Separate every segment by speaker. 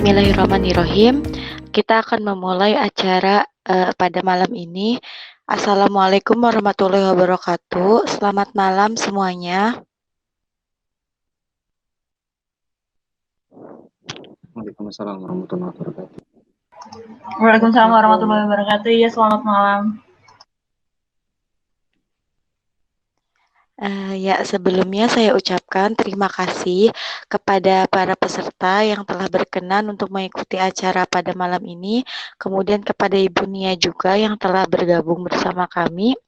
Speaker 1: Bismillahirrahmanirrahim. Kita akan memulai acara pada malam ini. Assalamualaikum warahmatullahi wabarakatuh. Selamat malam semuanya.
Speaker 2: Waalaikumsalam warahmatullahi wabarakatuh.
Speaker 3: Waalaikumsalam warahmatullahi wabarakatuh. Ya, selamat malam.
Speaker 1: Ya, sebelumnya saya ucapkan terima kasih kepada para peserta yang telah berkenan untuk mengikuti acara pada malam ini. Kemudian kepada Ibu Nia juga yang telah bergabung bersama kami.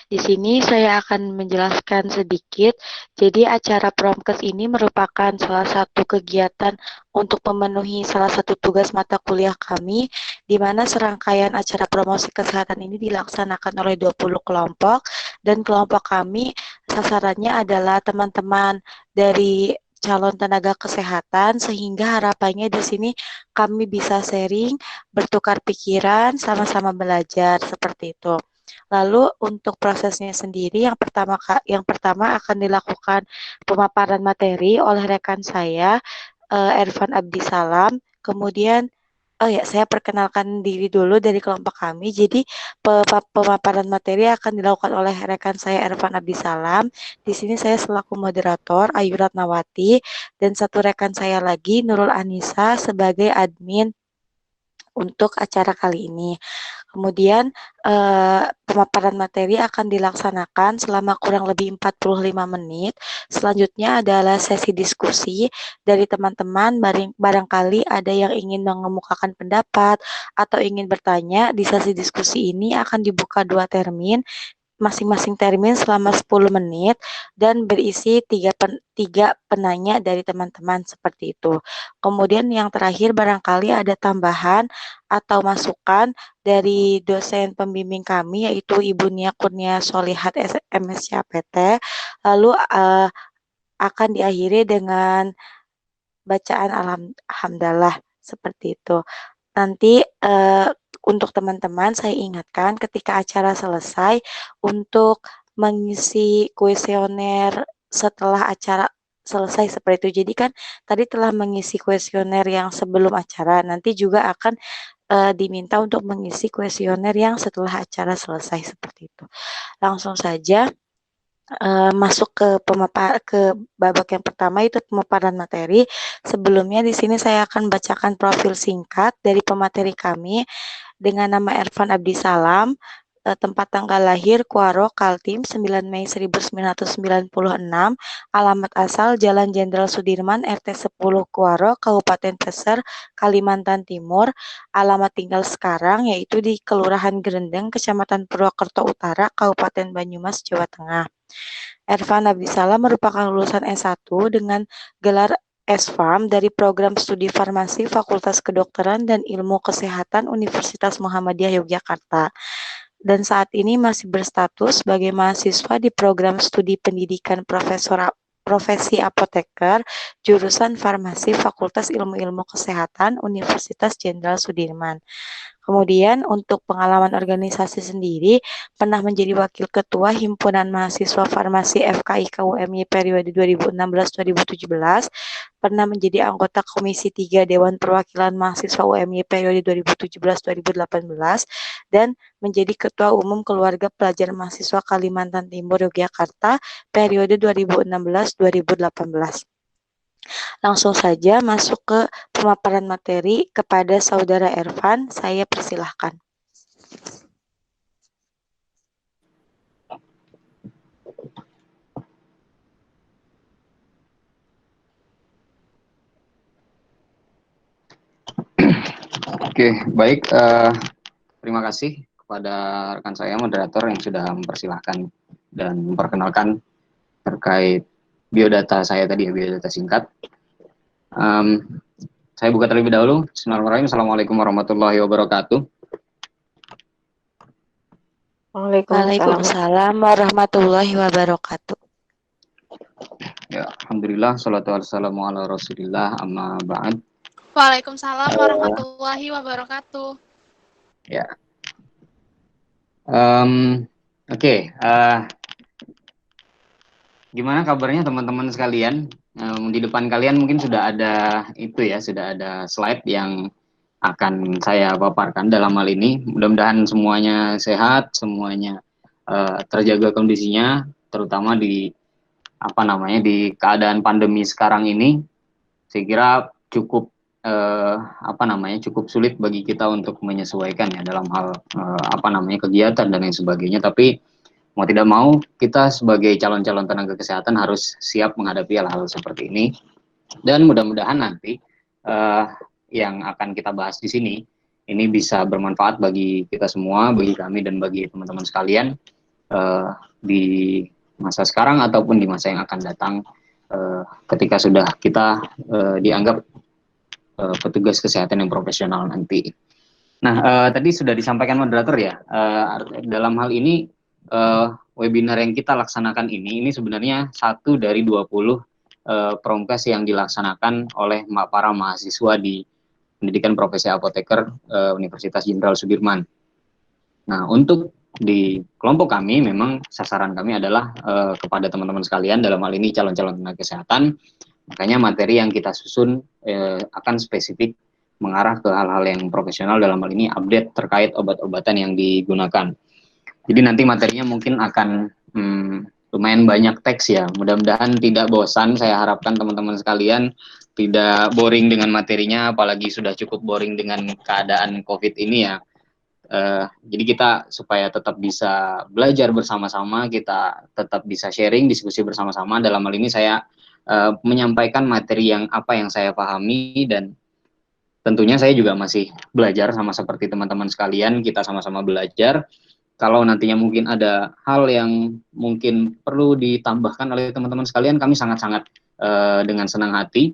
Speaker 1: Di sini saya akan menjelaskan sedikit. Jadi acara Promkes ini merupakan salah satu kegiatan untuk memenuhi salah satu tugas mata kuliah kami, di mana serangkaian acara promosi kesehatan ini dilaksanakan oleh 20 kelompok, dan kelompok kami sasarannya adalah teman-teman dari calon tenaga kesehatan, sehingga harapannya di sini kami bisa sharing, bertukar pikiran, sama-sama belajar seperti itu. Lalu untuk prosesnya sendiri yang pertama akan dilakukan pemaparan materi oleh rekan saya Ervan Abdisalam. Kemudian saya perkenalkan diri dulu dari kelompok kami. Jadi pemaparan materi akan dilakukan oleh rekan saya Ervan Abdisalam. Di sini saya selaku moderator Ayu Ratnawati, dan satu rekan saya lagi Nurul Anissa sebagai admin untuk acara kali ini. Kemudian pemaparan materi akan dilaksanakan selama kurang lebih 45 menit. Selanjutnya adalah sesi diskusi dari teman-teman. Barangkali ada yang ingin mengemukakan pendapat atau ingin bertanya. Di sesi diskusi ini akan dibuka 2 termin, masing-masing termin selama 10 menit dan berisi 3 penanya dari teman-teman seperti itu. Kemudian yang terakhir barangkali ada tambahan atau masukan dari dosen pembimbing kami yaitu Ibu Nia Kurnia Solihat MSCPT. Lalu akan diakhiri dengan bacaan alhamdulillah seperti itu. Nanti untuk teman-teman saya ingatkan ketika acara selesai untuk mengisi kuesioner setelah acara selesai seperti itu. Jadi kan tadi telah mengisi kuesioner yang sebelum acara, nanti juga akan diminta untuk mengisi kuesioner yang setelah acara selesai seperti itu. Langsung saja masuk ke babak yang pertama, itu pemaparan materi. Sebelumnya di sini saya akan bacakan profil singkat dari pemateri kami dengan nama Ervan Abdisalam, tempat tanggal lahir Kuaro, Kaltim, 9 Mei 1996, alamat asal Jalan Jenderal Sudirman, RT 10 Kuaro, Kabupaten Teser, Kalimantan Timur, alamat tinggal sekarang yaitu di Kelurahan Gerendeng, Kecamatan Purwokerto Utara, Kabupaten Banyumas, Jawa Tengah. Ervan Abdisalam merupakan lulusan S1 dengan gelar S.Pharm dari program studi farmasi Fakultas Kedokteran dan Ilmu Kesehatan Universitas Muhammadiyah Yogyakarta, dan saat ini masih berstatus sebagai mahasiswa di program studi pendidikan profesi apoteker jurusan farmasi Fakultas Ilmu Kesehatan Universitas Jenderal Sudirman. Kemudian untuk pengalaman organisasi sendiri, pernah menjadi Wakil Ketua Himpunan Mahasiswa Farmasi FKI KUMY periode 2016-2017, pernah menjadi anggota Komisi 3 Dewan Perwakilan Mahasiswa UMY periode 2017-2018, dan menjadi Ketua Umum Keluarga Pelajar Mahasiswa Kalimantan Timur Yogyakarta periode 2016-2018. Langsung saja masuk ke pemaparan materi kepada Saudara Ervan, saya persilahkan.
Speaker 2: Oke, baik. Terima kasih kepada rekan saya moderator yang sudah mempersilahkan dan memperkenalkan terkait biodata saya tadi, biodata singkat. Saya buka terlebih dahulu. Bismillahirrahmanirrahim. Assalamualaikum warahmatullahi wabarakatuh.
Speaker 1: Waalaikumsalam warahmatullahi wabarakatuh.
Speaker 2: Ya, alhamdulillah, sholatu wassalamu ala rasulillah, amma ba'd.
Speaker 4: Waalaikumsalam warahmatullahi wabarakatuh.
Speaker 2: Ya. Oke. Gimana kabarnya teman-teman sekalian? Di depan kalian mungkin sudah ada itu ya, sudah ada slide yang akan saya paparkan dalam hal ini. Mudah-mudahan semuanya sehat, semuanya terjaga kondisinya, terutama di di keadaan pandemi sekarang ini. Saya kira cukup cukup sulit bagi kita untuk menyesuaikan ya dalam hal kegiatan dan lain sebagainya. Tapi mau tidak mau kita sebagai calon-calon tenaga kesehatan harus siap menghadapi hal-hal seperti ini, dan mudah-mudahan nanti yang akan kita bahas di sini ini bisa bermanfaat bagi kita semua, bagi kami dan bagi teman-teman sekalian di masa sekarang ataupun di masa yang akan datang ketika sudah kita dianggap petugas kesehatan yang profesional nanti. Nah, tadi sudah disampaikan moderator ya, dalam hal ini webinar yang kita laksanakan ini sebenarnya satu dari 20 promkes yang dilaksanakan oleh para mahasiswa di pendidikan profesi apoteker Universitas Jenderal Sudirman. Nah, untuk di kelompok kami memang sasaran kami adalah kepada teman-teman sekalian, dalam hal ini calon-calon tenaga kesehatan. Makanya materi yang kita susun akan spesifik mengarah ke hal-hal yang profesional, dalam hal ini update terkait obat-obatan yang digunakan. Jadi nanti materinya mungkin akan lumayan banyak teks ya. Mudah-mudahan tidak bosan. Saya harapkan teman-teman sekalian tidak boring dengan materinya, apalagi sudah cukup boring dengan keadaan COVID ini ya. Jadi kita supaya tetap bisa belajar bersama-sama, kita tetap bisa sharing, diskusi bersama-sama. Dalam hal ini saya menyampaikan materi yang saya pahami, dan tentunya saya juga masih belajar sama seperti teman-teman sekalian. Kita sama-sama belajar. Kalau nantinya mungkin ada hal yang mungkin perlu ditambahkan oleh teman-teman sekalian, kami sangat-sangat dengan senang hati.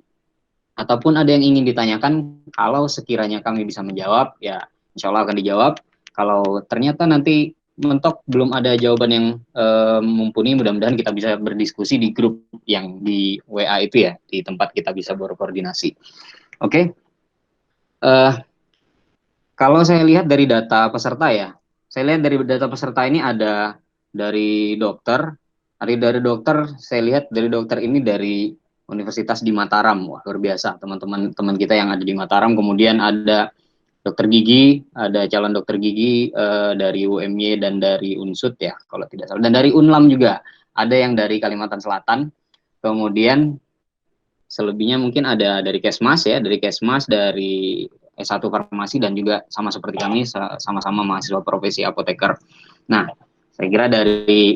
Speaker 2: Ataupun ada yang ingin ditanyakan, kalau sekiranya kami bisa menjawab, ya insya Allah akan dijawab. Kalau ternyata nanti mentok belum ada jawaban yang mumpuni, mudah-mudahan kita bisa berdiskusi di grup yang di WA itu ya, di tempat kita bisa berkoordinasi. Oke. Kalau saya lihat dari data peserta ya, saya lihat dari data peserta ini ada dari dokter, saya lihat dari dokter ini dari Universitas di Mataram. Wah, luar biasa teman-teman kita yang ada di Mataram. Kemudian ada dokter gigi, ada calon dokter gigi dari UMY dan dari Unsud ya, kalau tidak salah. Dan dari Unlam juga, ada yang dari Kalimantan Selatan. Kemudian selebihnya mungkin ada dari Kesmas ya, dari S1 Farmasi, dan juga sama seperti kami, sama-sama mahasiswa profesi apoteker. Nah, saya kira dari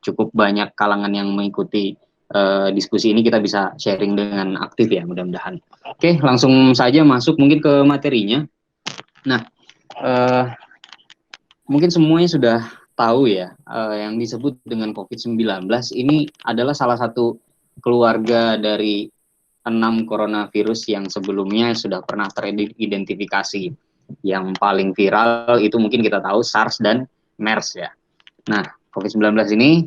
Speaker 2: cukup banyak kalangan yang mengikuti diskusi ini, kita bisa sharing dengan aktif ya, mudah-mudahan. Oke, langsung saja masuk mungkin ke materinya. Nah, mungkin semuanya sudah tahu ya, yang disebut dengan COVID-19 ini adalah salah satu keluarga dari 6 coronavirus yang sebelumnya sudah pernah teridentifikasi. Yang paling viral itu mungkin kita tahu SARS dan MERS ya. Nah, COVID-19 ini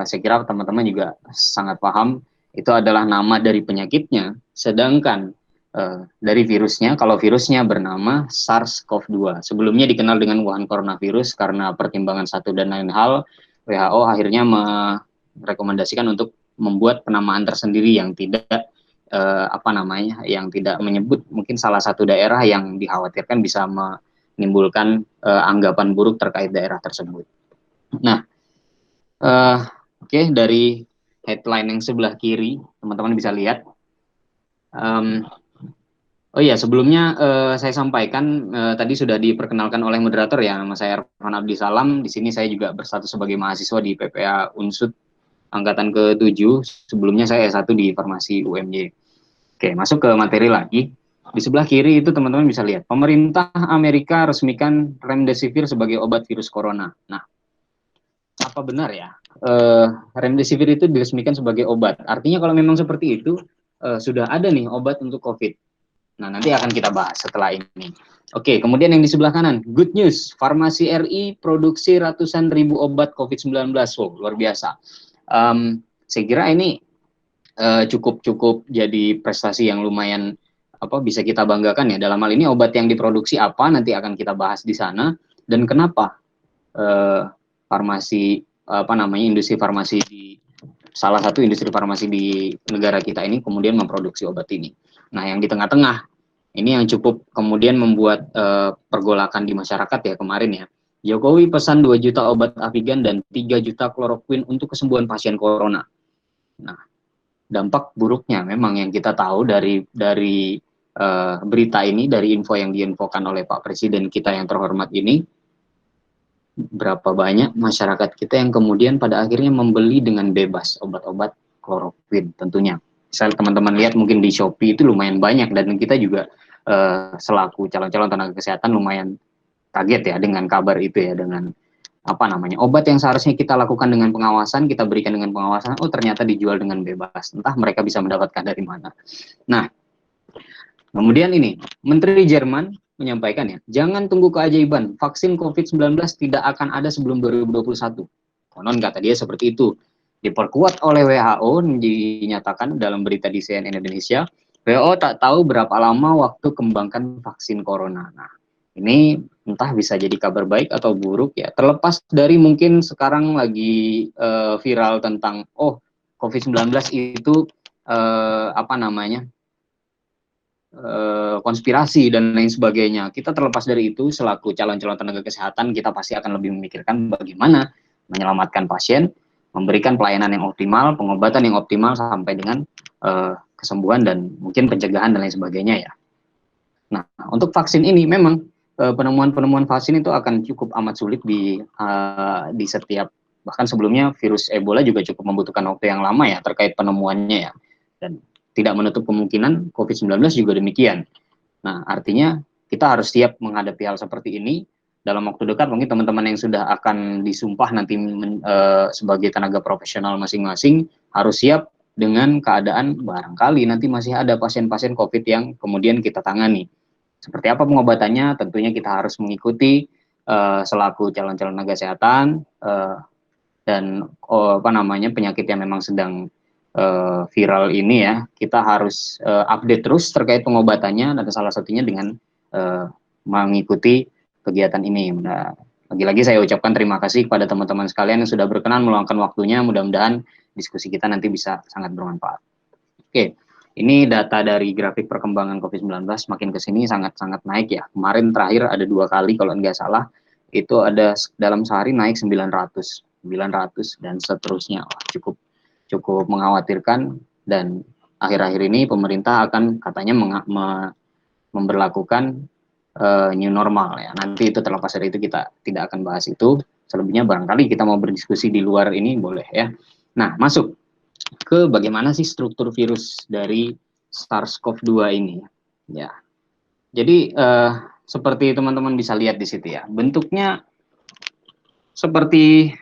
Speaker 2: saya kira teman-teman juga sangat paham, itu adalah nama dari penyakitnya, sedangkan dari virusnya, kalau virusnya bernama SARS-CoV-2. Sebelumnya dikenal dengan Wuhan coronavirus, karena pertimbangan satu dan lain hal, WHO akhirnya merekomendasikan untuk membuat penamaan tersendiri yang tidak yang tidak menyebut mungkin salah satu daerah yang dikhawatirkan bisa menimbulkan anggapan buruk terkait daerah tersebut. Nah, oke, dari headline yang sebelah kiri teman-teman bisa lihat. Oh iya, sebelumnya saya sampaikan tadi sudah diperkenalkan oleh moderator ya, nama saya Ervan Abdi Salam. Di sini saya juga berstatus sebagai mahasiswa di PPA Unsud angkatan ke-7. Sebelumnya saya S1 di Farmasi UMY. Oke, masuk ke materi lagi. Di sebelah kiri itu teman-teman bisa lihat, pemerintah Amerika resmikan remdesivir sebagai obat virus corona. Nah, apa benar ya remdesivir itu diresmikan sebagai obat? Artinya kalau memang seperti itu, sudah ada nih obat untuk COVID. Nah, nanti akan kita bahas setelah ini. Oke, kemudian yang di sebelah kanan, good news, Farmasi RI produksi ratusan ribu obat COVID-19. Wow, luar biasa. Saya kira ini cukup jadi prestasi yang lumayan bisa kita banggakan ya. Dalam hal ini obat yang diproduksi apa, nanti akan kita bahas di sana, dan kenapa industri farmasi di salah satu industri farmasi di negara kita ini kemudian memproduksi obat ini. Nah, yang di tengah-tengah ini yang cukup kemudian membuat pergolakan di masyarakat ya kemarin ya. Jokowi pesan 2 juta obat Avigan dan 3 juta kloroquine untuk kesembuhan pasien corona. Nah, dampak buruknya memang yang kita tahu dari berita ini, dari info yang diinfokan oleh Pak Presiden kita yang terhormat ini, berapa banyak masyarakat kita yang kemudian pada akhirnya membeli dengan bebas obat-obat kloroquine tentunya. Misal teman-teman lihat mungkin di Shopee itu lumayan banyak, dan kita juga selaku calon-calon tenaga kesehatan lumayan kaget ya dengan kabar itu ya, dengan obat yang seharusnya kita lakukan dengan pengawasan, kita berikan dengan pengawasan, oh ternyata dijual dengan bebas, entah mereka bisa mendapatkan dari mana. Nah, kemudian ini, Menteri Jerman menyampaikan ya, jangan tunggu keajaiban, vaksin COVID-19 tidak akan ada sebelum 2021. Konon kata dia seperti itu. Diperkuat oleh WHO, dinyatakan dalam berita di CNN Indonesia, WHO tak tahu berapa lama waktu kembangkan vaksin corona. Nah, ini entah bisa jadi kabar baik atau buruk ya, terlepas dari mungkin sekarang lagi viral tentang, oh COVID-19 itu konspirasi dan lain sebagainya. Kita terlepas dari itu, selaku calon-calon tenaga kesehatan, kita pasti akan lebih memikirkan bagaimana menyelamatkan pasien, memberikan pelayanan yang optimal, pengobatan yang optimal sampai dengan kesembuhan dan mungkin pencegahan dan lain sebagainya ya. Nah, untuk vaksin ini memang penemuan vaksin itu akan cukup amat sulit di setiap, bahkan sebelumnya virus Ebola juga cukup membutuhkan waktu yang lama ya terkait penemuannya ya, dan tidak menutup kemungkinan COVID-19 juga demikian. Nah, artinya kita harus siap menghadapi hal seperti ini. Dalam waktu dekat mungkin teman-teman yang sudah akan disumpah nanti sebagai tenaga profesional masing-masing harus siap dengan keadaan barangkali nanti masih ada pasien-pasien COVID yang kemudian kita tangani. Seperti apa pengobatannya? Tentunya kita harus mengikuti selaku calon-calon tenaga kesehatan dan penyakit yang memang sedang viral ini ya, kita harus update terus terkait pengobatannya, dan salah satunya dengan mengikuti kegiatan ini. Nah, lagi-lagi saya ucapkan terima kasih kepada teman-teman sekalian yang sudah berkenan meluangkan waktunya. Mudah-mudahan diskusi kita nanti bisa sangat bermanfaat. Oke. Ini data dari grafik perkembangan COVID-19 makin ke sini sangat-sangat naik ya. Kemarin terakhir ada 2 kali kalau nggak salah, itu ada dalam sehari naik 900 dan seterusnya. Wah, cukup mengkhawatirkan, dan akhir-akhir ini pemerintah akan katanya memberlakukan new normal ya. Nanti itu terlepas dari itu kita tidak akan bahas itu. Selebihnya barangkali kita mau berdiskusi di luar ini boleh ya. Nah, masuk ke bagaimana sih struktur virus dari SARS-CoV-2 ini ya. Jadi seperti teman-teman bisa lihat di situ ya, bentuknya seperti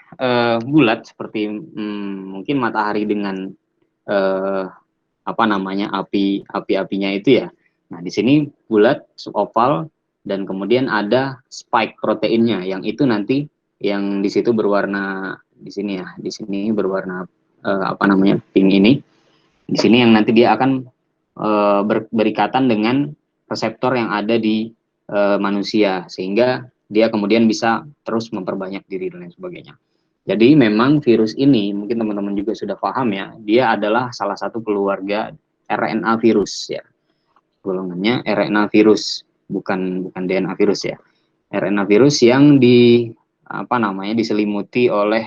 Speaker 2: bulat, seperti mungkin matahari dengan api-apinya itu ya. Nah, di sini bulat, oval, dan kemudian ada spike proteinnya yang itu nanti yang di situ berwarna di sini ya, di sini berwarna pink ini. Di sini yang nanti dia akan berikatan dengan reseptor yang ada di manusia, sehingga dia kemudian bisa terus memperbanyak diri dan lain sebagainya. Jadi memang virus ini mungkin teman-teman juga sudah paham ya, dia adalah salah satu keluarga RNA virus ya. Golongannya RNA virus, bukan DNA virus ya. RNA virus yang diselimuti oleh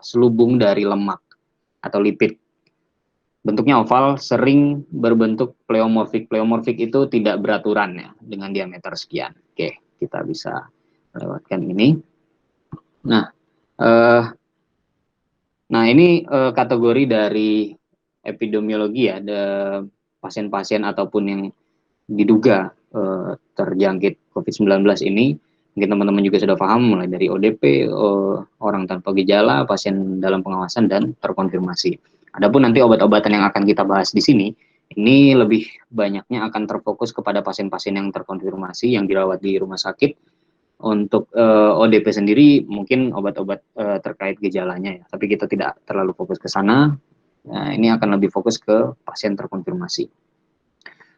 Speaker 2: selubung dari lemak atau lipid. Bentuknya oval, sering berbentuk pleomorfik. Pleomorfik itu tidak beraturan ya, dengan diameter sekian. Oke, kita bisa lewatkan ini. Nah, ini kategori dari epidemiologi ya, ada pasien-pasien ataupun yang diduga terjangkit COVID-19 ini. Mungkin teman-teman juga sudah paham, mulai dari ODP, orang tanpa gejala, pasien dalam pengawasan, dan terkonfirmasi. Adapun nanti obat-obatan yang akan kita bahas di sini, ini lebih banyaknya akan terfokus kepada pasien-pasien yang terkonfirmasi, yang dirawat di rumah sakit. Untuk ODP sendiri, mungkin obat-obat terkait gejalanya ya, tapi kita tidak terlalu fokus ke sana. Nah, ini akan lebih fokus ke pasien terkonfirmasi.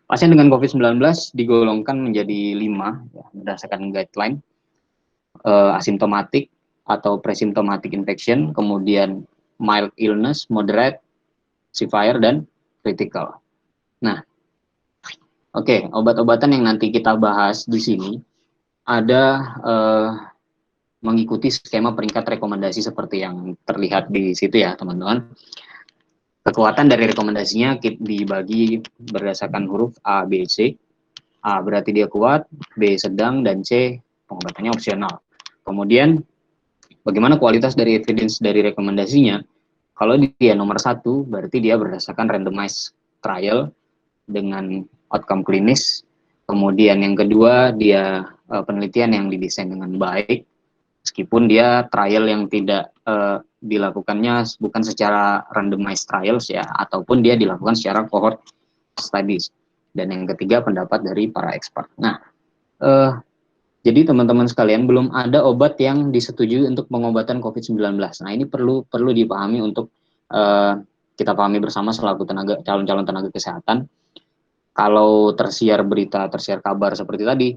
Speaker 2: Pasien dengan COVID-19 digolongkan menjadi 5 ya, berdasarkan guideline, asimptomatik atau presimptomatic infection, kemudian mild illness, moderate, severe, dan critical. Nah, oke, obat-obatan yang nanti kita bahas di sini ada mengikuti skema peringkat rekomendasi seperti yang terlihat di situ ya, teman-teman. Kekuatan dari rekomendasinya dibagi berdasarkan huruf A, B, C. A berarti dia kuat, B sedang, dan C pengobatannya opsional. Kemudian bagaimana kualitas dari evidence dari rekomendasinya? Kalau dia nomor 1, berarti dia berdasarkan randomized trial dengan outcome klinis. Kemudian yang kedua, dia penelitian yang didesain dengan baik, meskipun dia trial yang tidak dilakukannya bukan secara randomized trials ya, ataupun dia dilakukan secara cohort studies. Dan yang ketiga, pendapat dari para expert. Nah, jadi teman-teman sekalian, belum ada obat yang disetujui untuk pengobatan COVID-19. Nah, ini perlu dipahami untuk kita pahami bersama selaku calon-calon tenaga kesehatan. Kalau tersiar kabar seperti tadi,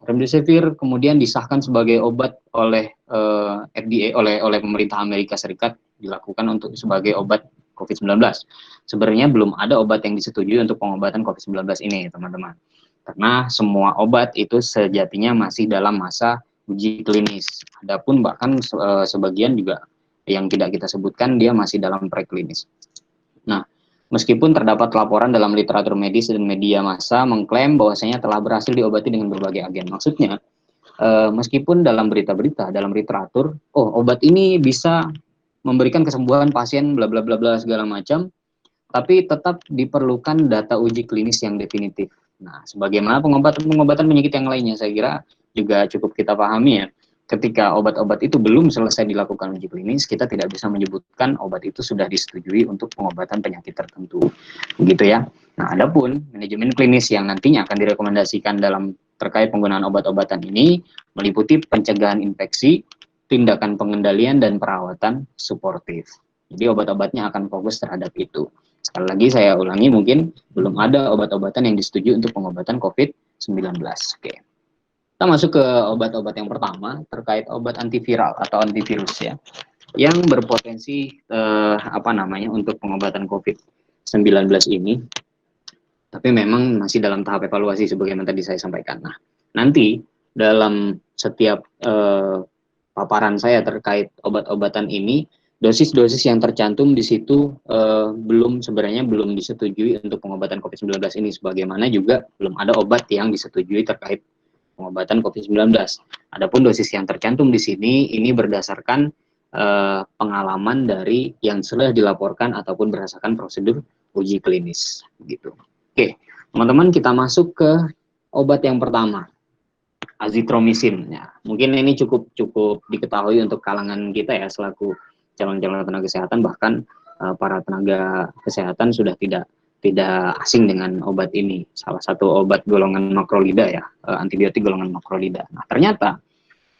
Speaker 2: remdesivir kemudian disahkan sebagai obat oleh FDA, oleh pemerintah Amerika Serikat, dilakukan untuk sebagai obat COVID-19. Sebenarnya belum ada obat yang disetujui untuk pengobatan COVID-19 ini, teman-teman. Karena semua obat itu sejatinya masih dalam masa uji klinis. Adapun bahkan sebagian juga yang tidak kita sebutkan, dia masih dalam preklinis. Nah, meskipun terdapat laporan dalam literatur medis dan media massa mengklaim bahwasanya telah berhasil diobati dengan berbagai agen. Maksudnya, meskipun dalam berita-berita, dalam literatur, obat ini bisa memberikan kesembuhan pasien bla bla bla bla segala macam, tapi tetap diperlukan data uji klinis yang definitif. Nah, sebagaimana pengobatan penyakit yang lainnya, saya kira juga cukup kita pahami ya. Ketika obat-obat itu belum selesai dilakukan uji klinis, kita tidak bisa menyebutkan obat itu sudah disetujui untuk pengobatan penyakit tertentu. Begitu ya. Nah, adapun manajemen klinis yang nantinya akan direkomendasikan dalam terkait penggunaan obat-obatan ini meliputi pencegahan infeksi, tindakan pengendalian, dan perawatan suportif. Jadi obat-obatnya akan fokus terhadap itu. Sekali lagi saya ulangi, mungkin belum ada obat-obatan yang disetujui untuk pengobatan COVID-19. Oke. Kita masuk ke obat-obat yang pertama, terkait obat antiviral atau antivirus ya, yang berpotensi untuk pengobatan COVID-19 ini, tapi memang masih dalam tahap evaluasi sebagaimana tadi saya sampaikan. Nah, nanti dalam setiap paparan saya terkait obat-obatan ini, dosis-dosis yang tercantum di situ sebenarnya belum disetujui untuk pengobatan COVID-19 ini, sebagaimana juga belum ada obat yang disetujui terkait pengobatan COVID-19. Adapun dosis yang tercantum di sini ini berdasarkan pengalaman dari yang sudah dilaporkan ataupun berdasarkan prosedur uji klinis gitu. Oke, teman-teman, kita masuk ke obat yang pertama, azitromisin. Ya, mungkin ini cukup diketahui untuk kalangan kita ya, selaku calon-calon tenaga kesehatan, bahkan para tenaga kesehatan sudah tidak asing dengan obat ini. Salah satu obat golongan makrolida ya, antibiotik golongan makrolida. Nah, ternyata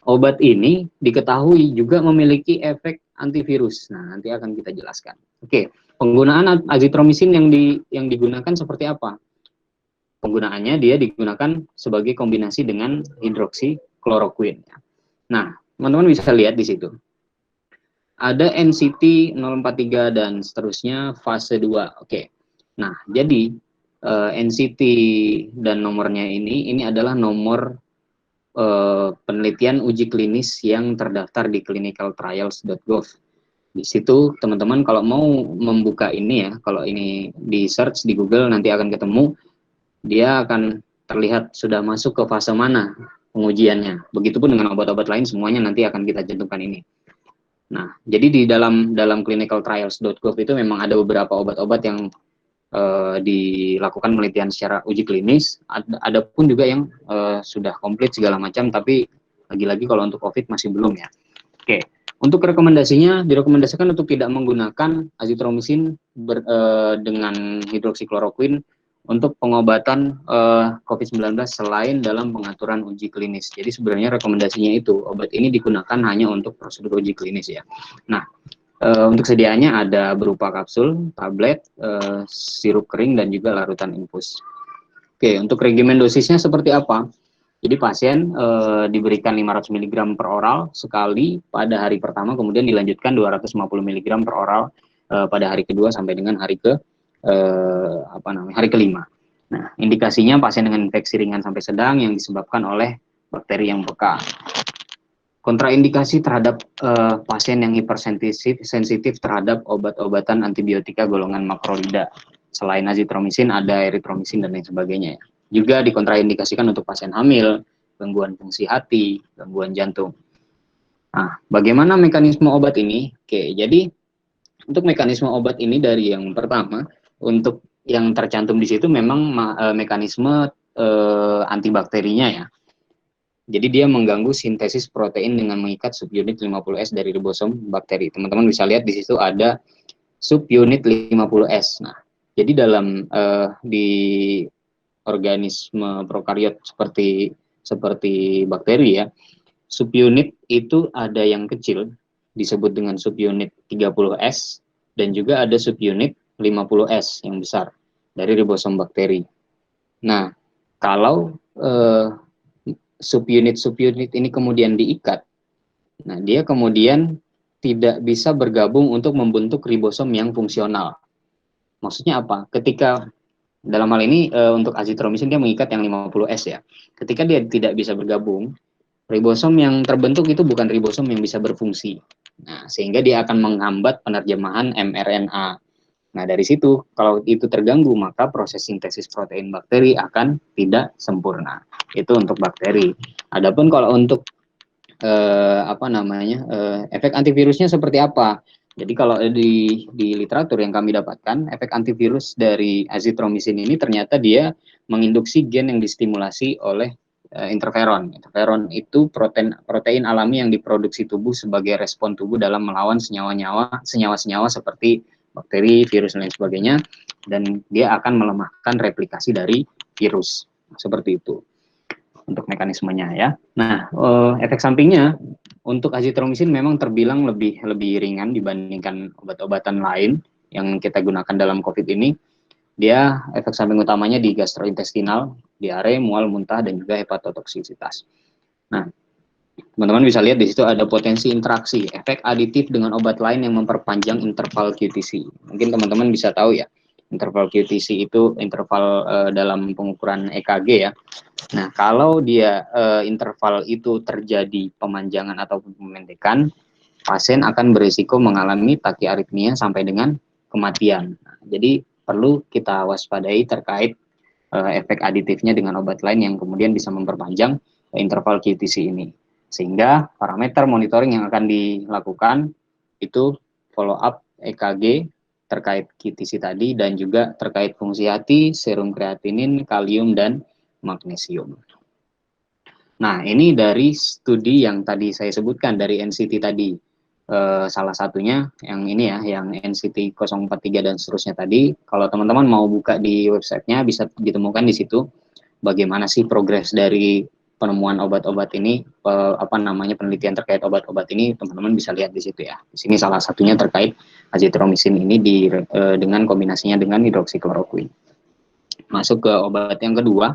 Speaker 2: obat ini diketahui juga memiliki efek antivirus. Nah, nanti akan kita jelaskan. Oke, penggunaan azitromisin yang digunakan seperti apa? Penggunaannya dia digunakan sebagai kombinasi dengan hidroksikloroquine. Nah, teman-teman bisa lihat di situ. Ada NCT 043 dan seterusnya fase 2. Oke. Nah, jadi NCT dan nomornya ini adalah nomor penelitian uji klinis yang terdaftar di clinicaltrials.gov. Di situ teman-teman kalau mau membuka ini ya, kalau ini di search di Google nanti akan ketemu, dia akan terlihat sudah masuk ke fase mana pengujiannya. Begitupun dengan obat-obat lain, semuanya nanti akan kita cantumkan ini. Nah, jadi di dalam clinicaltrials.gov itu memang ada beberapa obat-obat yang dilakukan penelitian secara uji klinis, ada pun juga yang sudah komplit segala macam, tapi lagi-lagi kalau untuk COVID masih belum ya. Oke, untuk rekomendasinya direkomendasikan untuk tidak menggunakan azitromisin dengan hidroksikloroquine untuk pengobatan COVID-19 selain dalam pengaturan uji klinis. Jadi sebenarnya rekomendasinya itu obat ini digunakan hanya untuk prosedur uji klinis ya. Nah, untuk sediaannya ada berupa kapsul, tablet, sirup kering, dan juga larutan infus. Oke, untuk regimen dosisnya seperti apa? Jadi pasien diberikan 500 mg per oral sekali pada hari pertama, kemudian dilanjutkan 250 mg per oral pada hari kedua sampai dengan hari hari kelima. Nah, indikasinya pasien dengan infeksi ringan sampai sedang yang disebabkan oleh bakteri yang peka. Kontraindikasi terhadap pasien yang hipersensitif terhadap obat-obatan antibiotika golongan makrolida. Selain azitromisin ada eritromisin dan lain sebagainya. Juga dikontraindikasikan untuk pasien hamil, gangguan fungsi hati, gangguan jantung. Nah, bagaimana mekanisme obat ini? Oke, jadi untuk mekanisme obat ini dari yang pertama, untuk yang tercantum di situ memang mekanisme antibakterinya ya. Jadi dia mengganggu sintesis protein dengan mengikat subunit 50S dari ribosom bakteri. Teman-teman bisa lihat di situ ada subunit 50S. Nah, jadi dalam di organisme prokariot seperti bakteri ya, subunit itu ada yang kecil disebut dengan subunit 30S dan juga ada subunit 50S yang besar dari ribosom bakteri. Nah, kalau subunit ini kemudian diikat, nah dia kemudian tidak bisa bergabung untuk membentuk ribosom yang fungsional. Maksudnya apa? Ketika dalam hal ini untuk azitromisin dia mengikat yang 50S ya. Ketika dia tidak bisa bergabung, ribosom yang terbentuk itu bukan ribosom yang bisa berfungsi. Nah, sehingga dia akan menghambat penerjemahan mRNA. Nah, dari situ kalau itu terganggu, maka proses sintesis protein bakteri akan tidak sempurna. Itu untuk bakteri. Adapun kalau untuk efek antivirusnya seperti apa? Jadi kalau di literatur yang kami dapatkan, efek antivirus dari azitromisin ini ternyata dia menginduksi gen yang distimulasi oleh interferon. Interferon itu protein alami yang diproduksi tubuh sebagai respon tubuh dalam melawan senyawa-senyawa seperti bakteri, virus dan lain sebagainya, dan dia akan melemahkan replikasi dari virus. Seperti itu untuk mekanismenya ya. Nah, efek sampingnya untuk azitromisin memang terbilang lebih ringan dibandingkan obat-obatan lain yang kita gunakan dalam COVID ini. Dia efek samping utamanya di gastrointestinal, diare, mual, muntah, dan juga hepatotoksisitas. Nah, teman-teman bisa lihat di situ ada potensi interaksi, efek aditif dengan obat lain yang memperpanjang interval QTC. Mungkin teman-teman bisa tahu ya, interval QTC itu interval dalam pengukuran EKG ya. Nah, kalau dia interval itu terjadi pemanjangan ataupun pemendekan, pasien akan berisiko mengalami takiaritmia sampai dengan kematian. Nah, jadi perlu kita waspadai terkait efek aditifnya dengan obat lain yang kemudian bisa memperpanjang interval QTC ini. Sehingga parameter monitoring yang akan dilakukan itu follow up EKG terkait QTC tadi dan juga terkait fungsi hati, serum kreatinin, kalium, dan magnesium. Nah, ini dari studi yang tadi saya sebutkan dari NCT tadi. Salah satunya yang ini ya, yang NCT 043 dan seterusnya tadi. Kalau teman-teman mau buka di websitenya bisa ditemukan di situ bagaimana sih progres dari penemuan obat-obat ini, penelitian terkait obat-obat ini, teman-teman bisa lihat di situ ya. Di sini salah satunya terkait azitromisin ini dengan kombinasinya dengan hidroksikloroquine. Masuk ke obat yang kedua,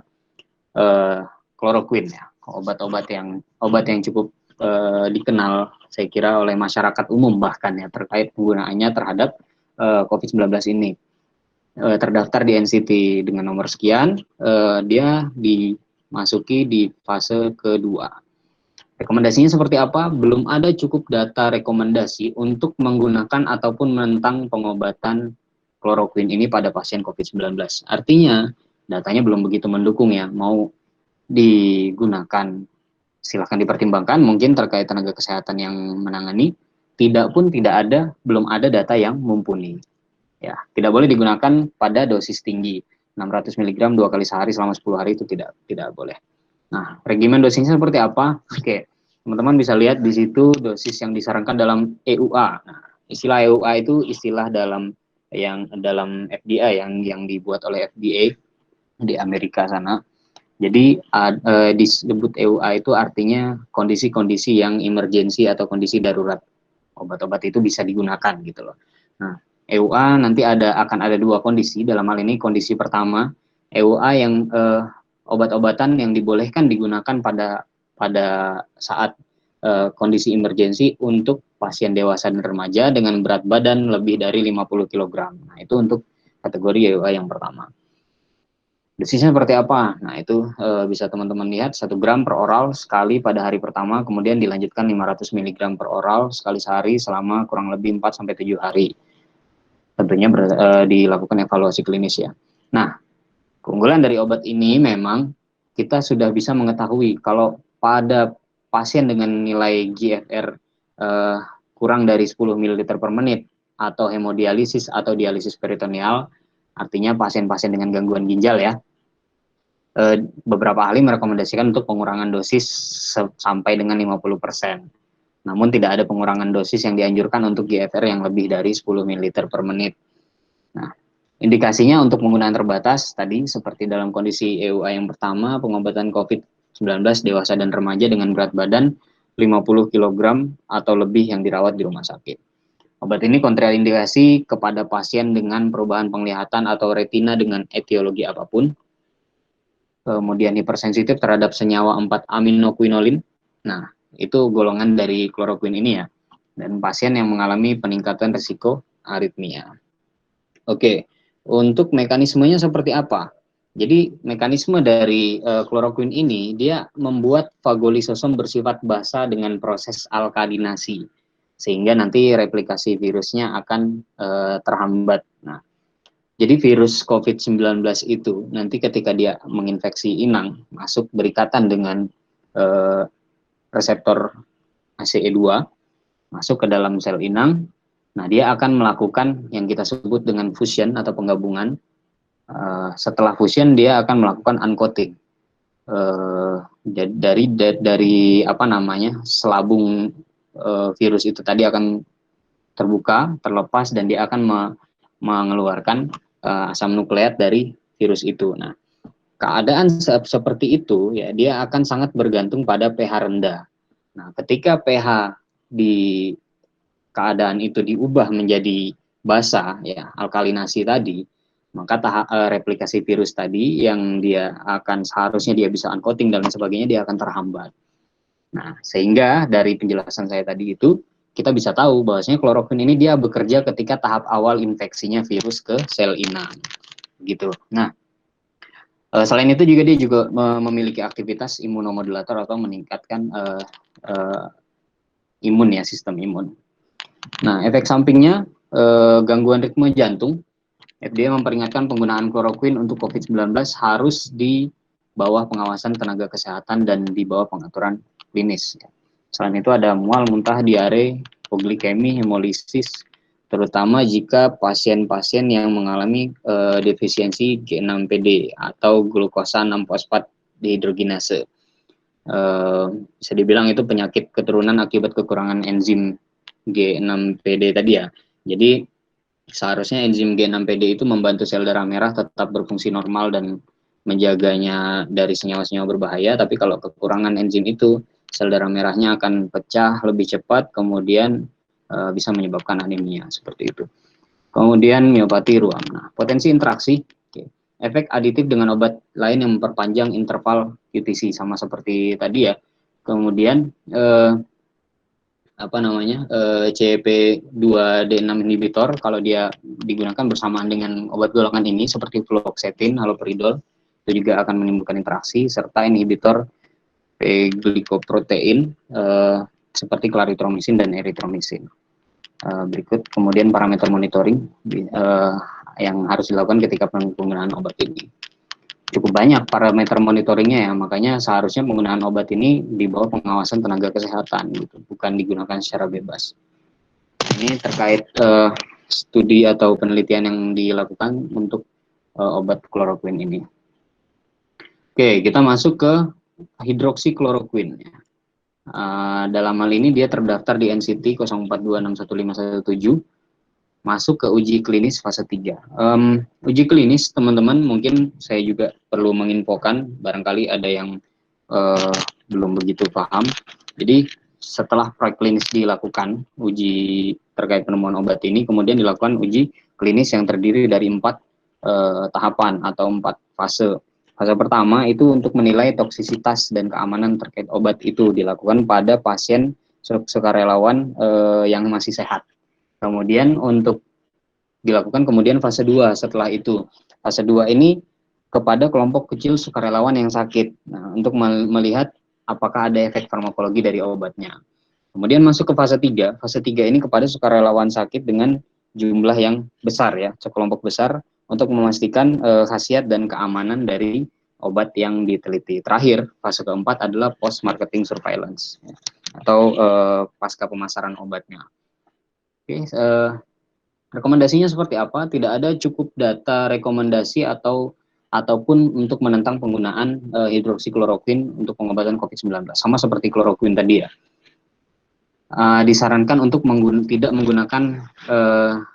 Speaker 2: kloroquine ya, obat yang cukup dikenal saya kira oleh masyarakat umum bahkan ya terkait penggunaannya terhadap COVID-19 ini. Terdaftar di NCT dengan nomor sekian, dia dimasuki di fase kedua. Rekomendasinya seperti apa? Belum ada cukup data rekomendasi untuk menggunakan ataupun menentang pengobatan kloroquine ini pada pasien COVID-19. Artinya datanya belum begitu mendukung ya, mau digunakan silahkan dipertimbangkan mungkin terkait tenaga kesehatan yang menangani, belum ada data yang mumpuni. Ya, tidak boleh digunakan pada dosis tinggi, 600 mg 2 kali sehari selama 10 hari itu tidak boleh. Nah, regimen dosisnya seperti apa? Oke, teman-teman bisa lihat di situ dosis yang disarankan dalam EUA. Nah, istilah EUA itu istilah dalam FDA yang dibuat oleh FDA di Amerika sana. Jadi disebut EUA itu artinya kondisi-kondisi yang emergensi atau kondisi darurat. Obat-obat itu bisa digunakan gitu loh. Nah, EUA nanti akan ada dua kondisi. Dalam hal ini kondisi pertama, EUA yang obat-obatan yang dibolehkan digunakan pada saat kondisi emergensi untuk pasien dewasa dan remaja dengan berat badan lebih dari 50 kg. Nah, itu untuk kategori EUA yang pertama. Dosisnya seperti apa? Nah, itu bisa teman-teman lihat 1 gram per oral sekali pada hari pertama, kemudian dilanjutkan 500 mg per oral sekali sehari selama kurang lebih 4-7 hari. Tentunya dilakukan evaluasi klinis ya. Nah, keunggulan dari obat ini memang kita sudah bisa mengetahui kalau pada pasien dengan nilai GFR kurang dari 10 ml per menit atau hemodialisis atau dialisis peritoneal, artinya pasien-pasien dengan gangguan ginjal ya, beberapa ahli merekomendasikan untuk pengurangan dosis sampai dengan 50%. Namun tidak ada pengurangan dosis yang dianjurkan untuk GFR yang lebih dari 10 ml per menit. Nah, indikasinya untuk penggunaan terbatas tadi seperti dalam kondisi EUA yang pertama, pengobatan COVID-19 dewasa dan remaja dengan berat badan 50 kg atau lebih yang dirawat di rumah sakit. Obat ini kontraindikasi kepada pasien dengan perubahan penglihatan atau retina dengan etiologi apapun. Kemudian hipersensitif terhadap senyawa 4-aminoquinolin. Nah, itu golongan dari kloroquine ini ya. Dan pasien yang mengalami peningkatan risiko aritmia. Oke, untuk mekanismenya seperti apa? Jadi mekanisme dari kloroquine ini dia membuat fagolisosom bersifat basa dengan proses alkalinasi sehingga nanti replikasi virusnya akan terhambat. Nah, jadi virus COVID-19 itu nanti ketika dia menginfeksi inang masuk berikatan dengan reseptor ACE2 masuk ke dalam sel inang. Nah, dia akan melakukan yang kita sebut dengan fusion atau penggabungan. Setelah fusion dia akan melakukan uncoating dari apa namanya selabung virus itu tadi akan terbuka, terlepas dan dia akan mengeluarkan asam nukleat dari virus itu. Nah, keadaan seperti itu ya dia akan sangat bergantung pada pH rendah. Nah, ketika pH di keadaan itu diubah menjadi basa ya alkalinasi tadi, maka replikasi virus tadi yang dia akan seharusnya dia bisa uncoating dan sebagainya dia akan terhambat. Nah, sehingga dari penjelasan saya tadi itu kita bisa tahu bahwasanya kloroquine ini dia bekerja ketika tahap awal infeksinya virus ke sel inang gitu. Nah, selain itu juga dia juga memiliki aktivitas imunomodulator atau meningkatkan imun ya, sistem imun. Nah, efek sampingnya gangguan ritme jantung. FDA memperingatkan penggunaan kloroquine untuk COVID-19 harus di bawah pengawasan tenaga kesehatan dan di bawah pengaturan klinis. Selain itu ada mual, muntah, diare, hipoglikemi, hemolisis, terutama jika pasien-pasien yang mengalami defisiensi G6PD atau glukosa 6-fosfat dehidrogenase. Bisa dibilang itu penyakit keturunan akibat kekurangan enzim G6PD tadi ya. Jadi seharusnya enzim G6PD itu membantu sel darah merah tetap berfungsi normal dan menjaganya dari senyawa-senyawa berbahaya, tapi kalau kekurangan enzim itu, sel darah merahnya akan pecah lebih cepat, kemudian bisa menyebabkan anemia, seperti itu. Kemudian miopati ruam. Nah, potensi interaksi, efek aditif dengan obat lain yang memperpanjang interval QTC, sama seperti tadi ya. Kemudian CYP2D6 inhibitor kalau dia digunakan bersamaan dengan obat golongan ini seperti fluoxetine, haloperidol itu juga akan menimbulkan interaksi, serta inhibitor P-glikoprotein seperti clarithromycin dan erythromycin. Berikut kemudian parameter monitoring yang harus dilakukan ketika penggunaan obat ini. Cukup banyak parameter monitoringnya ya, makanya seharusnya penggunaan obat ini di bawah pengawasan tenaga kesehatan gitu, bukan digunakan secara bebas. Ini terkait studi atau penelitian yang dilakukan untuk obat kloroquine ini. Oke, kita masuk ke hidroksikloroquine. Dalam hal ini dia terdaftar di NCT 04261517. Masuk ke uji klinis fase 3. Uji klinis, teman-teman, mungkin saya juga perlu menginfokan, barangkali ada yang belum begitu paham. Jadi, setelah praklinis dilakukan, uji terkait penemuan obat ini, kemudian dilakukan uji klinis yang terdiri dari 4 tahapan atau 4 fase. Fase pertama itu untuk menilai toksisitas dan keamanan terkait obat itu dilakukan pada pasien sukarelawan yang masih sehat. Kemudian untuk dilakukan kemudian fase 2 setelah itu. Fase 2 ini kepada kelompok kecil sukarelawan yang sakit. Nah, untuk melihat apakah ada efek farmakologi dari obatnya. Kemudian masuk ke fase 3. Fase 3 ini kepada sukarelawan sakit dengan jumlah yang besar ya, kelompok besar untuk memastikan khasiat dan keamanan dari obat yang diteliti. Terakhir, fase keempat adalah post marketing surveillance ya, atau pasca pemasaran obatnya. Oke, rekomendasinya seperti apa? Tidak ada cukup data rekomendasi ataupun untuk menentang penggunaan hidroksikloroquine untuk pengobatan COVID-19. Sama seperti kloroquine tadi ya. Disarankan untuk tidak menggunakan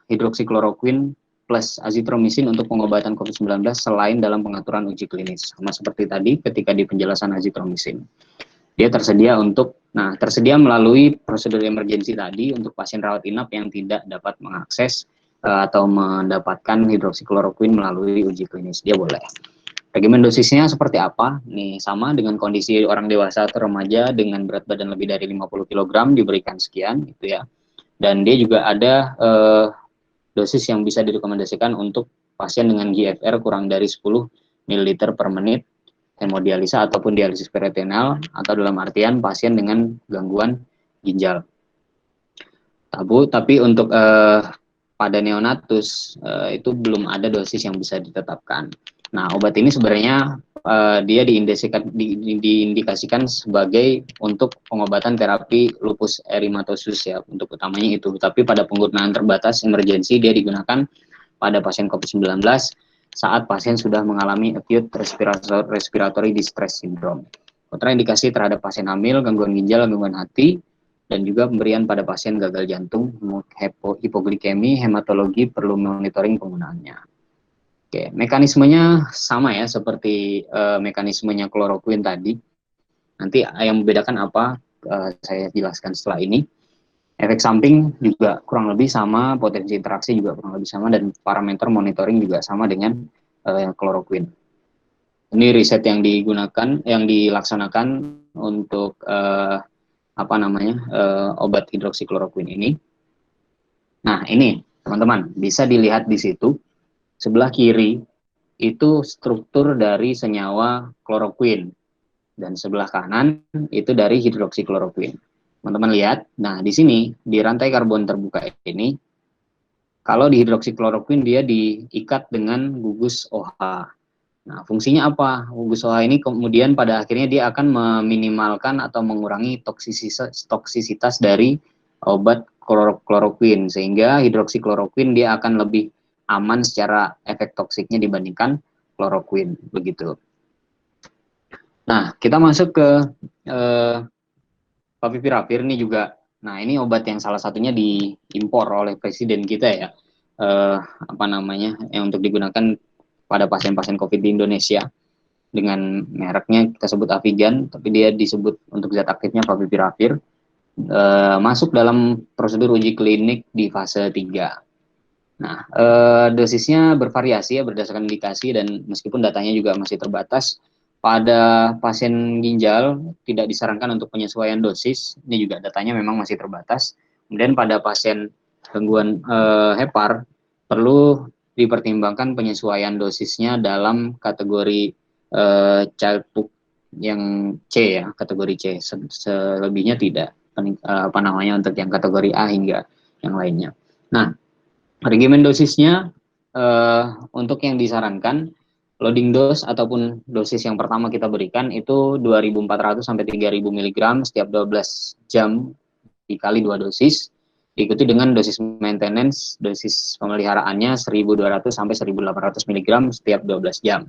Speaker 2: hidroksikloroquine plus azitromisin untuk pengobatan COVID-19 selain dalam pengaturan uji klinis. Sama seperti tadi ketika di penjelasan azitromisin. Dia tersedia melalui prosedur emergensi tadi untuk pasien rawat inap yang tidak dapat mengakses atau mendapatkan hidroksikloroquine melalui uji klinis. Dia boleh. Regimen dosisnya seperti apa? Nih sama dengan kondisi orang dewasa atau remaja dengan berat badan lebih dari 50 kg diberikan sekian gitu ya. Dan dia juga ada dosis yang bisa direkomendasikan untuk pasien dengan GFR kurang dari 10 ml per menit, hemodialisa ataupun dialisis peritoneal, atau dalam artian pasien dengan gangguan ginjal. Tapi untuk pada neonatus itu belum ada dosis yang bisa ditetapkan. Nah, obat ini sebenarnya dia diindikasikan sebagai untuk pengobatan terapi lupus erythematosus ya, untuk utamanya itu. Tapi pada penggunaan terbatas emergensi dia digunakan pada pasien COVID-19 saat pasien sudah mengalami acute respiratory distress syndrome. Kontraindikasi terhadap pasien hamil, gangguan ginjal, gangguan hati, dan juga pemberian pada pasien gagal jantung, hipoglikemi, hematologi perlu monitoring penggunaannya. Oke, mekanismenya sama ya seperti mekanismenya kloroquine tadi. Nanti yang membedakan apa saya jelaskan setelah ini. Efek samping juga kurang lebih sama, potensi interaksi juga kurang lebih sama, dan parameter monitoring juga sama dengan kloroquine. Ini riset yang dilaksanakan untuk obat hidroksikloroquine ini. Nah, ini teman-teman bisa dilihat di situ sebelah kiri itu struktur dari senyawa kloroquine dan sebelah kanan itu dari hidroksikloroquine. Teman-teman lihat, nah di sini di rantai karbon terbuka ini, kalau di hidroksikloroquine dia diikat dengan gugus OH. Nah, fungsinya apa? Gugus OH ini kemudian pada akhirnya dia akan meminimalkan atau mengurangi toksisitas dari obat kloroquine, sehingga hidroksikloroquine dia akan lebih aman secara efek toksiknya dibandingkan kloroquine, begitu. Nah, kita masuk ke favipiravir ini juga. Nah, ini obat yang salah satunya diimpor oleh presiden kita ya. Yang untuk digunakan pada pasien-pasien COVID di Indonesia. Dengan mereknya kita sebut Avigan, tapi dia disebut untuk zat aktifnya favipiravir. Masuk dalam prosedur uji klinik di fase 3. Nah, dosisnya bervariasi ya berdasarkan indikasi, dan meskipun datanya juga masih terbatas, pada pasien ginjal tidak disarankan untuk penyesuaian dosis, ini juga datanya memang masih terbatas. Kemudian pada pasien gangguan hepar perlu dipertimbangkan penyesuaian dosisnya dalam kategori child book yang C ya, kategori C. Selebihnya tidak, untuk yang kategori A hingga yang lainnya. Nah, regimen dosisnya untuk yang disarankan loading dose ataupun dosis yang pertama kita berikan itu 2.400 sampai 3.000 mg setiap 12 jam dikali 2 dosis, diikuti dengan dosis maintenance, dosis pemeliharaannya 1.200 sampai 1.800 mg setiap 12 jam.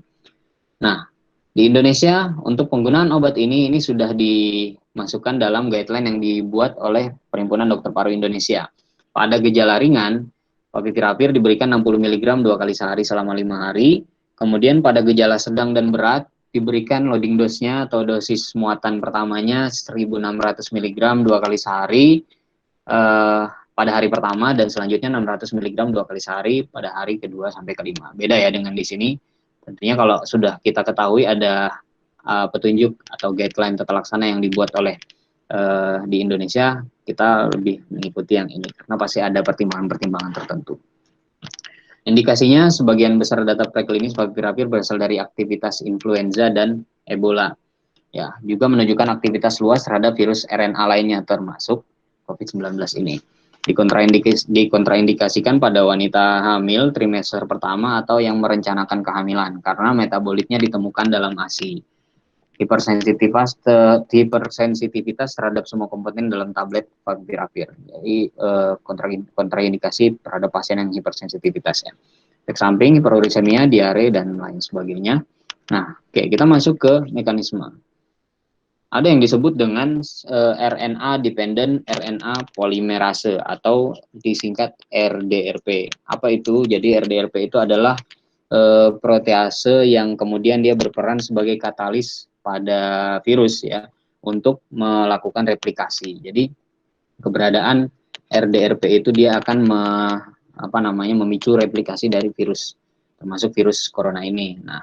Speaker 2: Nah, di Indonesia untuk penggunaan obat ini sudah dimasukkan dalam guideline yang dibuat oleh Perhimpunan Dokter Paru Indonesia. Pada gejala ringan, favipiravir diberikan 60 mg 2 kali sehari selama 5 hari. Kemudian pada gejala sedang dan berat diberikan loading dose-nya atau dosis muatan pertamanya 1.600 mg 2 kali sehari pada hari pertama, dan selanjutnya 600 mg 2 kali sehari pada hari kedua sampai kelima. Beda ya dengan di sini, Tentunya kalau sudah kita ketahui ada petunjuk atau guideline tata laksana yang dibuat oleh di Indonesia, kita lebih mengikuti yang ini karena pasti ada pertimbangan-pertimbangan tertentu. Indikasinya sebagian besar data preklinis favipiravir berasal dari aktivitas influenza dan Ebola. Ya, juga menunjukkan aktivitas luas terhadap virus RNA lainnya termasuk COVID-19 ini. Dikontraindikasikan pada wanita hamil trimester pertama atau yang merencanakan kehamilan karena metabolitnya ditemukan dalam ASI. Hipersensitivitas terhadap semua komponen dalam tablet favipiravir. Jadi kontraindikasi terhadap pasien yang hipersensitivitas ya. Efek samping, hiperurisemia, diare dan lain sebagainya. Nah, oke, kita masuk ke mekanisme. Ada yang disebut dengan RNA dependent RNA polymerase atau disingkat RDRP. Apa itu? Jadi RDRP itu adalah protease yang kemudian dia berperan sebagai katalis pada virus ya untuk melakukan replikasi. Jadi keberadaan RDRP itu dia akan memicu replikasi dari virus termasuk virus corona ini. Nah,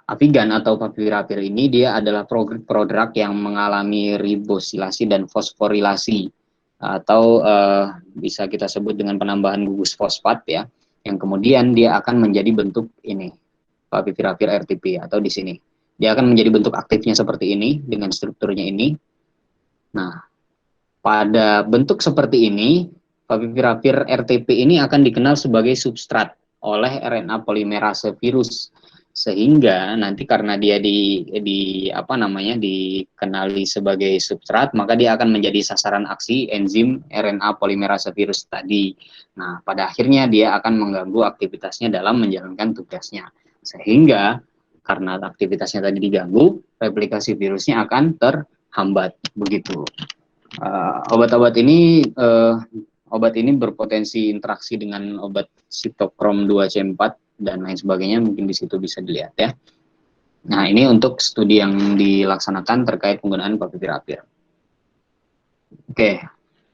Speaker 2: Avigan atau favipiravir ini dia adalah prodrug yang mengalami ribosilasi dan fosforilasi atau bisa kita sebut dengan penambahan gugus fosfat ya, yang kemudian dia akan menjadi bentuk ini favipiravir RTP atau di sini dia akan menjadi bentuk aktifnya seperti ini dengan strukturnya ini. Nah, pada bentuk seperti ini favipiravir RTP ini akan dikenal sebagai substrat oleh RNA polimerase virus, sehingga nanti karena dia dikenali sebagai substrat, maka dia akan menjadi sasaran aksi enzim RNA polimerase virus tadi. Nah, pada akhirnya dia akan mengganggu aktivitasnya dalam menjalankan tugasnya, sehingga karena aktivitasnya tadi diganggu, replikasi virusnya akan terhambat begitu. Obat ini berpotensi interaksi dengan obat sitokrom 2C4 dan lain sebagainya, mungkin di situ bisa dilihat ya. Nah, ini untuk studi yang dilaksanakan terkait penggunaan favipiravir. Oke,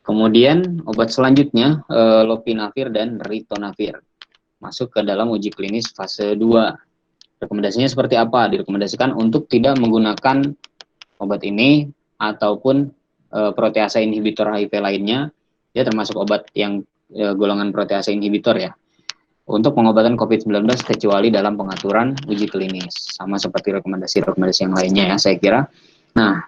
Speaker 2: kemudian obat selanjutnya lopinavir dan ritonavir masuk ke dalam uji klinis fase 2. Rekomendasinya seperti apa? Direkomendasikan untuk tidak menggunakan obat ini ataupun protease inhibitor HIV lainnya. Dia termasuk obat yang golongan protease inhibitor ya, untuk pengobatan COVID-19 kecuali dalam pengaturan uji klinis. Sama seperti rekomendasi-rekomendasi yang lainnya ya, saya kira. Nah,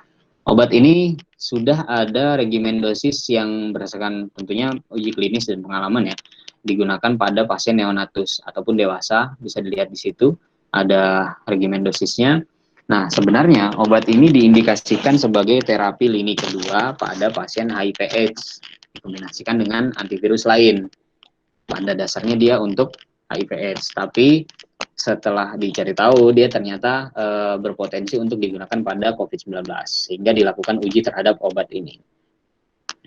Speaker 2: obat ini sudah ada regimen dosis yang berdasarkan tentunya uji klinis dan pengalaman ya, digunakan pada pasien neonatus ataupun dewasa, bisa dilihat di situ ada regimen dosisnya. Nah, sebenarnya obat ini diindikasikan sebagai terapi lini kedua pada pasien HIV/AIDS, dikombinasikan dengan antivirus lain. Pada dasarnya dia untuk HIV/AIDS, tapi setelah dicari tahu dia ternyata berpotensi untuk digunakan pada COVID-19, sehingga dilakukan uji terhadap obat ini.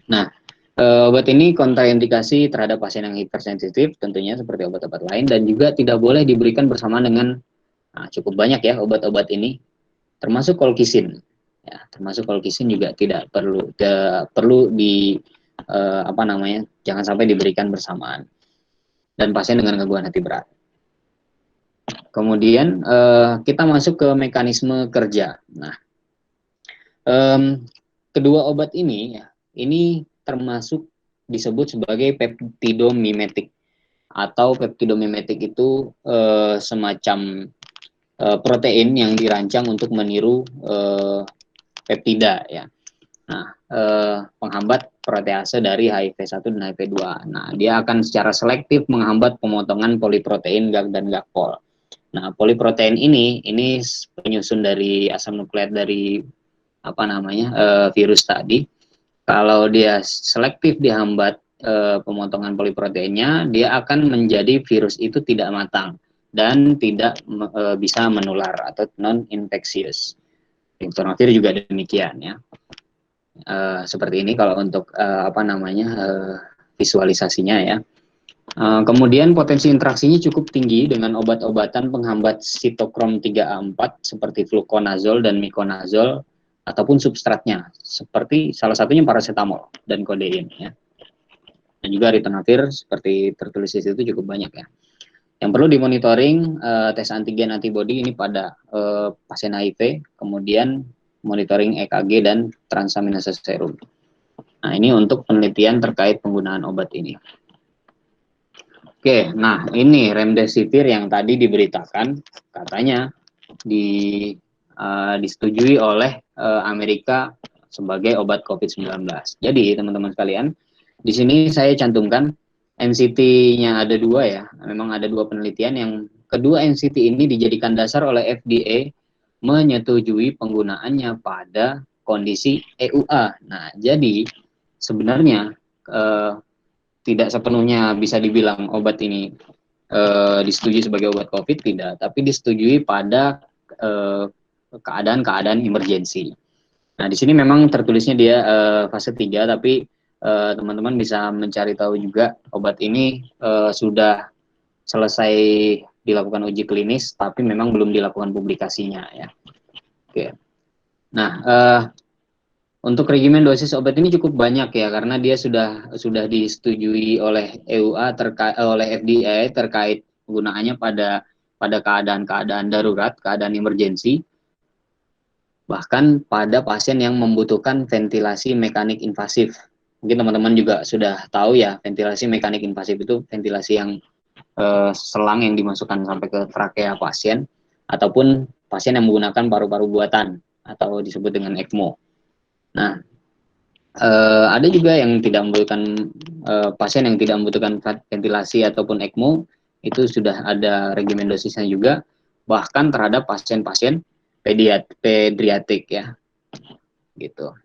Speaker 2: Nah, obat ini kontraindikasi terhadap pasien yang hipersensitif, tentunya seperti obat-obat lain, dan juga tidak boleh diberikan bersama dengan cukup banyak ya obat-obat ini, termasuk kolkisin. Ya, termasuk kolkisin juga tidak perlu jangan sampai diberikan bersamaan. Dan pasien dengan gangguan hati berat. Kemudian kita masuk ke mekanisme kerja. Nah, kedua obat ini ya, ini termasuk disebut sebagai peptidomimetik, atau peptidomimetik itu semacam protein yang dirancang untuk meniru peptida ya. Nah, penghambat protease dari HIV1 dan HIV2. Nah, dia akan secara selektif menghambat pemotongan poliprotein GAG dan GAGPOL. Nah, poliprotein ini penyusun dari asam nukleat dari virus tadi. Kalau dia selektif dihambat pemotongan poliproteinnya, dia akan menjadi virus itu tidak matang dan tidak bisa menular atau non-infeksius. Ritonavir juga demikian ya. Seperti ini kalau untuk visualisasinya ya. Kemudian potensi interaksinya cukup tinggi dengan obat-obatan penghambat sitokrom 3A4 seperti fluconazole dan miconazole ataupun substratnya, seperti salah satunya paracetamol dan kodein ya. Dan juga ritonavir seperti tertulis di situ cukup banyak ya. Yang perlu dimonitoring tes antigen antibody ini pada pasien HIV, kemudian monitoring EKG dan transaminase serum. Nah, ini untuk penelitian terkait penggunaan obat ini. Oke, nah ini remdesivir yang tadi diberitakan katanya disetujui oleh Amerika sebagai obat COVID-19. Jadi teman-teman sekalian, di sini saya cantumkan NCT-nya ada 2 ya. Memang ada 2 penelitian. Yang kedua NCT ini dijadikan dasar oleh FDA menyetujui penggunaannya pada kondisi EUA. Nah, jadi sebenarnya tidak sepenuhnya bisa dibilang obat ini disetujui sebagai obat COVID, tidak, tapi disetujui pada keadaan-keadaan emergensi. Nah, di sini memang tertulisnya dia fase 3, tapi teman-teman bisa mencari tahu juga obat ini sudah selesai dilakukan uji klinis, tapi memang belum dilakukan publikasinya ya. Oke. Nah, untuk regimen dosis obat ini cukup banyak ya, karena dia sudah disetujui oleh EUA oleh FDA terkait penggunaannya pada keadaan-keadaan darurat, keadaan emergensi, bahkan pada pasien yang membutuhkan ventilasi mekanik invasif. Mungkin teman-teman juga sudah tahu ya, ventilasi mekanik invasif itu ventilasi yang selang yang dimasukkan sampai ke trakea pasien, ataupun pasien yang menggunakan paru-paru buatan atau disebut dengan ECMO. Nah, ada juga yang tidak membutuhkan pasien yang tidak membutuhkan ventilasi ataupun ECMO, itu sudah ada regimen dosisnya juga, bahkan terhadap pasien-pasien pediatrik ya, gitu.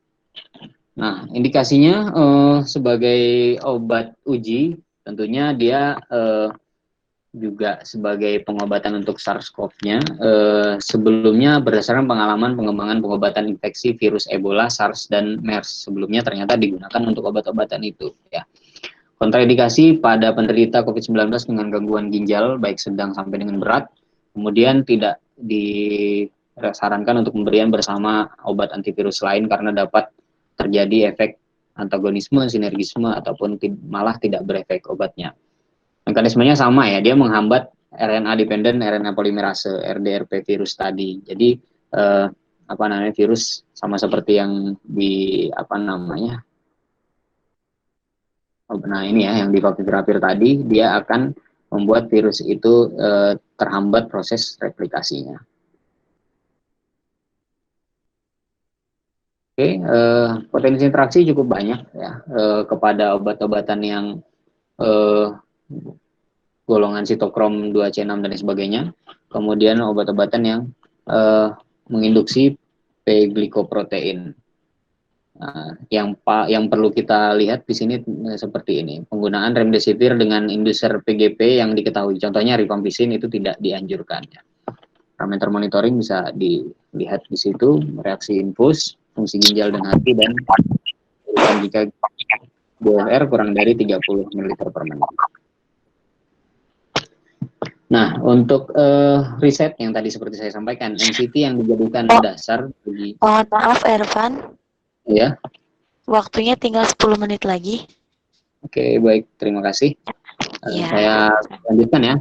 Speaker 2: Nah, indikasinya sebagai obat uji, tentunya dia juga sebagai pengobatan untuk SARS-CoV-nya. Sebelumnya berdasarkan pengalaman pengembangan pengobatan infeksi virus Ebola, SARS, dan MERS sebelumnya ternyata digunakan untuk obat-obatan itu. Ya. Kontraindikasi pada penderita COVID-19 dengan gangguan ginjal, baik sedang sampai dengan berat, kemudian tidak disarankan untuk pemberian bersama obat antivirus lain karena dapat terjadi efek antagonisme, sinergisme, ataupun malah tidak berefek obatnya. Mekanismenya sama ya, dia menghambat RNA-dependent RNA polimerase, RDRP virus tadi. Jadi virus sama seperti yang ini ya, yang di favipiravir tadi, dia akan membuat virus itu terhambat proses replikasinya. Oke, potensi interaksi cukup banyak ya kepada obat-obatan yang golongan sitokrom 2C6 dan sebagainya. Kemudian obat-obatan yang menginduksi P-glikoprotein. Yang perlu kita lihat di sini seperti ini. Penggunaan remdesivir dengan induser PGP yang diketahui. Contohnya rifampicin itu tidak dianjurkan. Parameter monitoring bisa dilihat di situ, reaksi infus, fungsi ginjal dan hati, dan jika GFR kurang dari 30 ml per menit. Nah, untuk riset yang tadi seperti saya sampaikan, NCT yang dijadikan dasar bagi...
Speaker 1: Mohon maaf Ervan.
Speaker 2: Ya.
Speaker 1: Waktunya tinggal 10 menit lagi.
Speaker 2: Oke, baik. Terima kasih.
Speaker 1: Ya.
Speaker 2: Saya lanjutkan ya.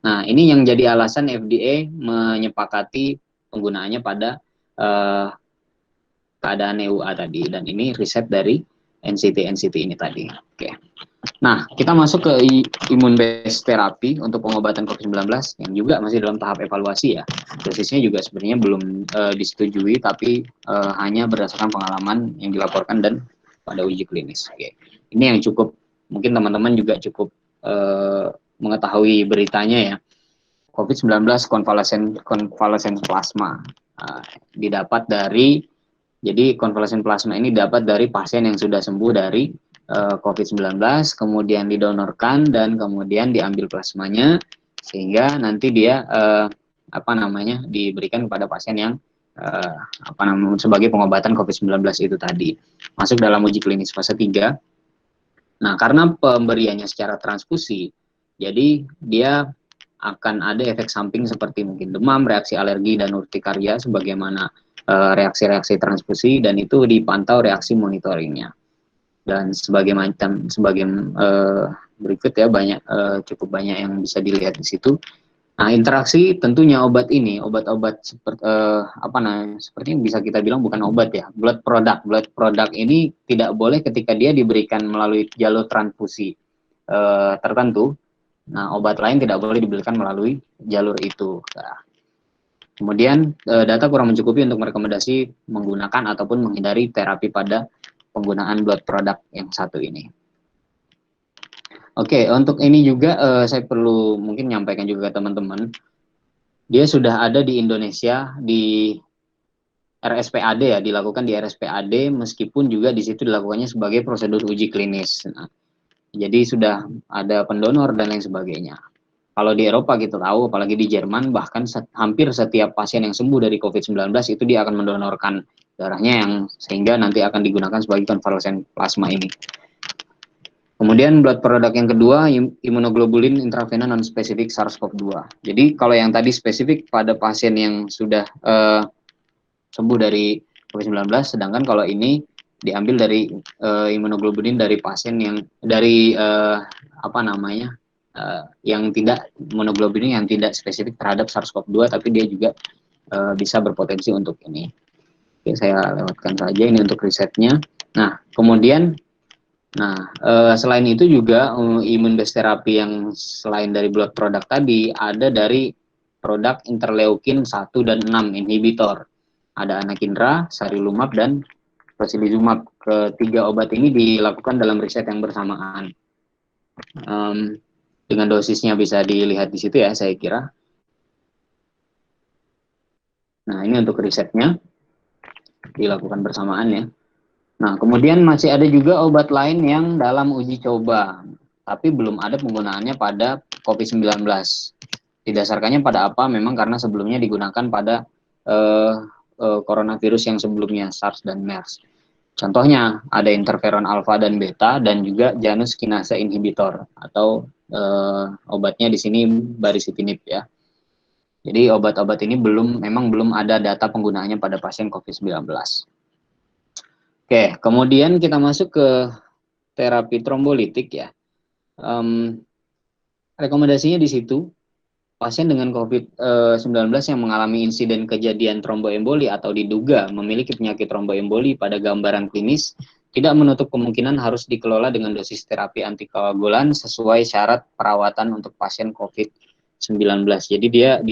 Speaker 2: Nah, ini yang jadi alasan FDA menyepakati penggunaannya pada keadaan EUA tadi, dan ini riset dari NCT ini tadi. Oke. Nah, kita masuk ke imun based therapy untuk pengobatan COVID-19 yang juga masih dalam tahap evaluasi ya. Dosisnya juga sebenarnya belum disetujui, tapi hanya berdasarkan pengalaman yang dilaporkan dan pada uji klinis. Oke. Ini yang cukup, mungkin teman-teman juga cukup mengetahui beritanya ya. COVID-19 convalescent plasma didapat dari, jadi convalescent plasma ini dapat dari pasien yang sudah sembuh dari COVID-19, kemudian didonorkan dan kemudian diambil plasmanya, sehingga nanti dia diberikan kepada pasien yang sebagai pengobatan COVID-19 itu tadi. Masuk dalam uji klinis fase 3. Nah, karena pemberiannya secara transfusi, jadi dia akan ada efek samping seperti mungkin demam, reaksi alergi, dan urtikaria sebagaimana reaksi-reaksi transfusi, dan itu dipantau reaksi monitoringnya. dan berikut ya, cukup banyak yang bisa dilihat di situ. Nah, interaksi tentunya obat-obat seperti yang bisa kita bilang bukan obat ya, blood product ini tidak boleh ketika dia diberikan melalui jalur transfusi tertentu. Nah, obat lain tidak boleh diberikan melalui jalur itu. Nah, kemudian data kurang mencukupi untuk merekomendasi menggunakan ataupun menghindari terapi pada penggunaan blood product yang satu ini. Oke, untuk ini juga saya perlu mungkin menyampaikan juga ke teman-teman. Dia sudah ada di Indonesia di RSPAD ya, dilakukan di RSPAD meskipun juga di situ dilakukannya sebagai prosedur uji klinis. Nah, jadi sudah ada pendonor dan lain sebagainya. Kalau di Eropa kita tahu, apalagi di Jerman, bahkan hampir setiap pasien yang sembuh dari COVID-19 itu dia akan mendonorkan darahnya yang sehingga nanti akan digunakan sebagai konvalesen plasma ini. Kemudian blood product yang kedua, imunoglobulin intravena non-spesifik SARS-CoV-2. Jadi kalau yang tadi spesifik pada pasien yang sudah sembuh dari COVID-19, sedangkan kalau ini diambil dari imunoglobulin dari pasien yang dari yang tidak imunoglobulin yang tidak spesifik terhadap SARS-CoV-2, tapi dia juga bisa berpotensi untuk ini. Oke, saya lewatkan saja ini untuk risetnya. Nah, kemudian selain itu juga imun based therapy yang selain dari blood product tadi ada dari produk interleukin 1 dan 6 inhibitor. Ada anakinra, sarilumab, dan tocilizumab. Ketiga obat ini dilakukan dalam riset yang bersamaan. Dengan dosisnya bisa dilihat di situ ya, saya kira. Nah, ini untuk risetnya dilakukan bersamaan ya. Nah, kemudian masih ada juga obat lain yang dalam uji coba, tapi belum ada penggunaannya pada COVID-19. Didasarkannya pada apa? Memang karena sebelumnya digunakan pada coronavirus yang sebelumnya, SARS dan MERS. Contohnya ada interferon alfa dan beta dan juga Janus kinase inhibitor atau obatnya di sini baricitinib ya. Jadi obat-obat ini memang belum ada data penggunaannya pada pasien COVID-19. Oke, kemudian kita masuk ke terapi trombolitik ya. Rekomendasinya di situ pasien dengan COVID-19 yang mengalami insiden kejadian tromboemboli atau diduga memiliki penyakit tromboemboli pada gambaran klinis tidak menutup kemungkinan harus dikelola dengan dosis terapi antikoagulan sesuai syarat perawatan untuk pasien COVID-19. Jadi dia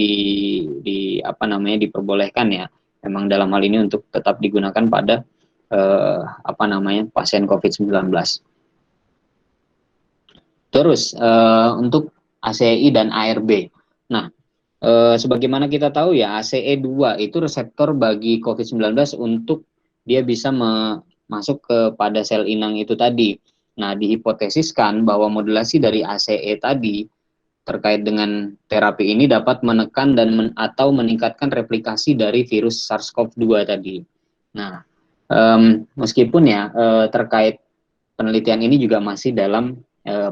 Speaker 2: diperbolehkan ya, memang dalam hal ini untuk tetap digunakan pada pasien COVID-19. Terus untuk ACI dan ARB. Nah, sebagaimana kita tahu ya, ACE2 itu reseptor bagi COVID-19 untuk dia bisa masuk kepada sel inang itu tadi. Nah, dihipotesiskan bahwa modulasi dari ACE tadi terkait dengan terapi ini dapat menekan dan atau meningkatkan replikasi dari virus SARS-CoV-2 tadi. Nah, meskipun ya terkait penelitian ini juga masih dalam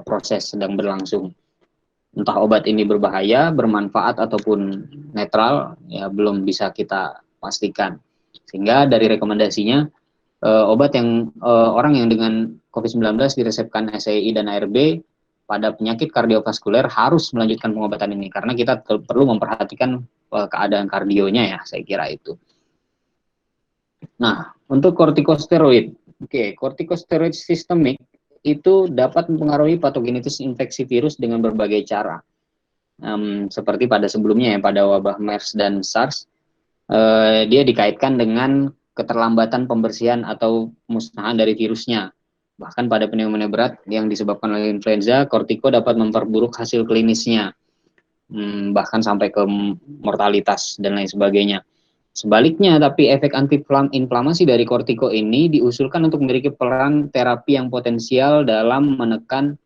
Speaker 2: proses sedang berlangsung. Entah obat ini berbahaya, bermanfaat ataupun netral, ya belum bisa kita pastikan. Sehingga dari rekomendasinya obat yang orang yang dengan COVID-19 diresepkan ACI dan ARB pada penyakit kardiovaskuler harus melanjutkan pengobatan ini karena kita perlu memperhatikan keadaan kardionya ya, saya kira itu. Nah, untuk kortikosteroid. Oke, kortikosteroid sistemik itu dapat mempengaruhi patogenitas infeksi virus dengan berbagai cara. Seperti pada sebelumnya ya, pada wabah MERS dan SARS, dia dikaitkan dengan keterlambatan pembersihan atau musnahan dari virusnya. Bahkan pada pneumonia berat yang disebabkan oleh influenza, kortiko dapat memperburuk hasil klinisnya, bahkan sampai ke mortalitas dan lain sebagainya. Sebaliknya, tapi efek anti-inflamasi dari kortiko ini diusulkan untuk memiliki peran terapi yang potensial dalam menekan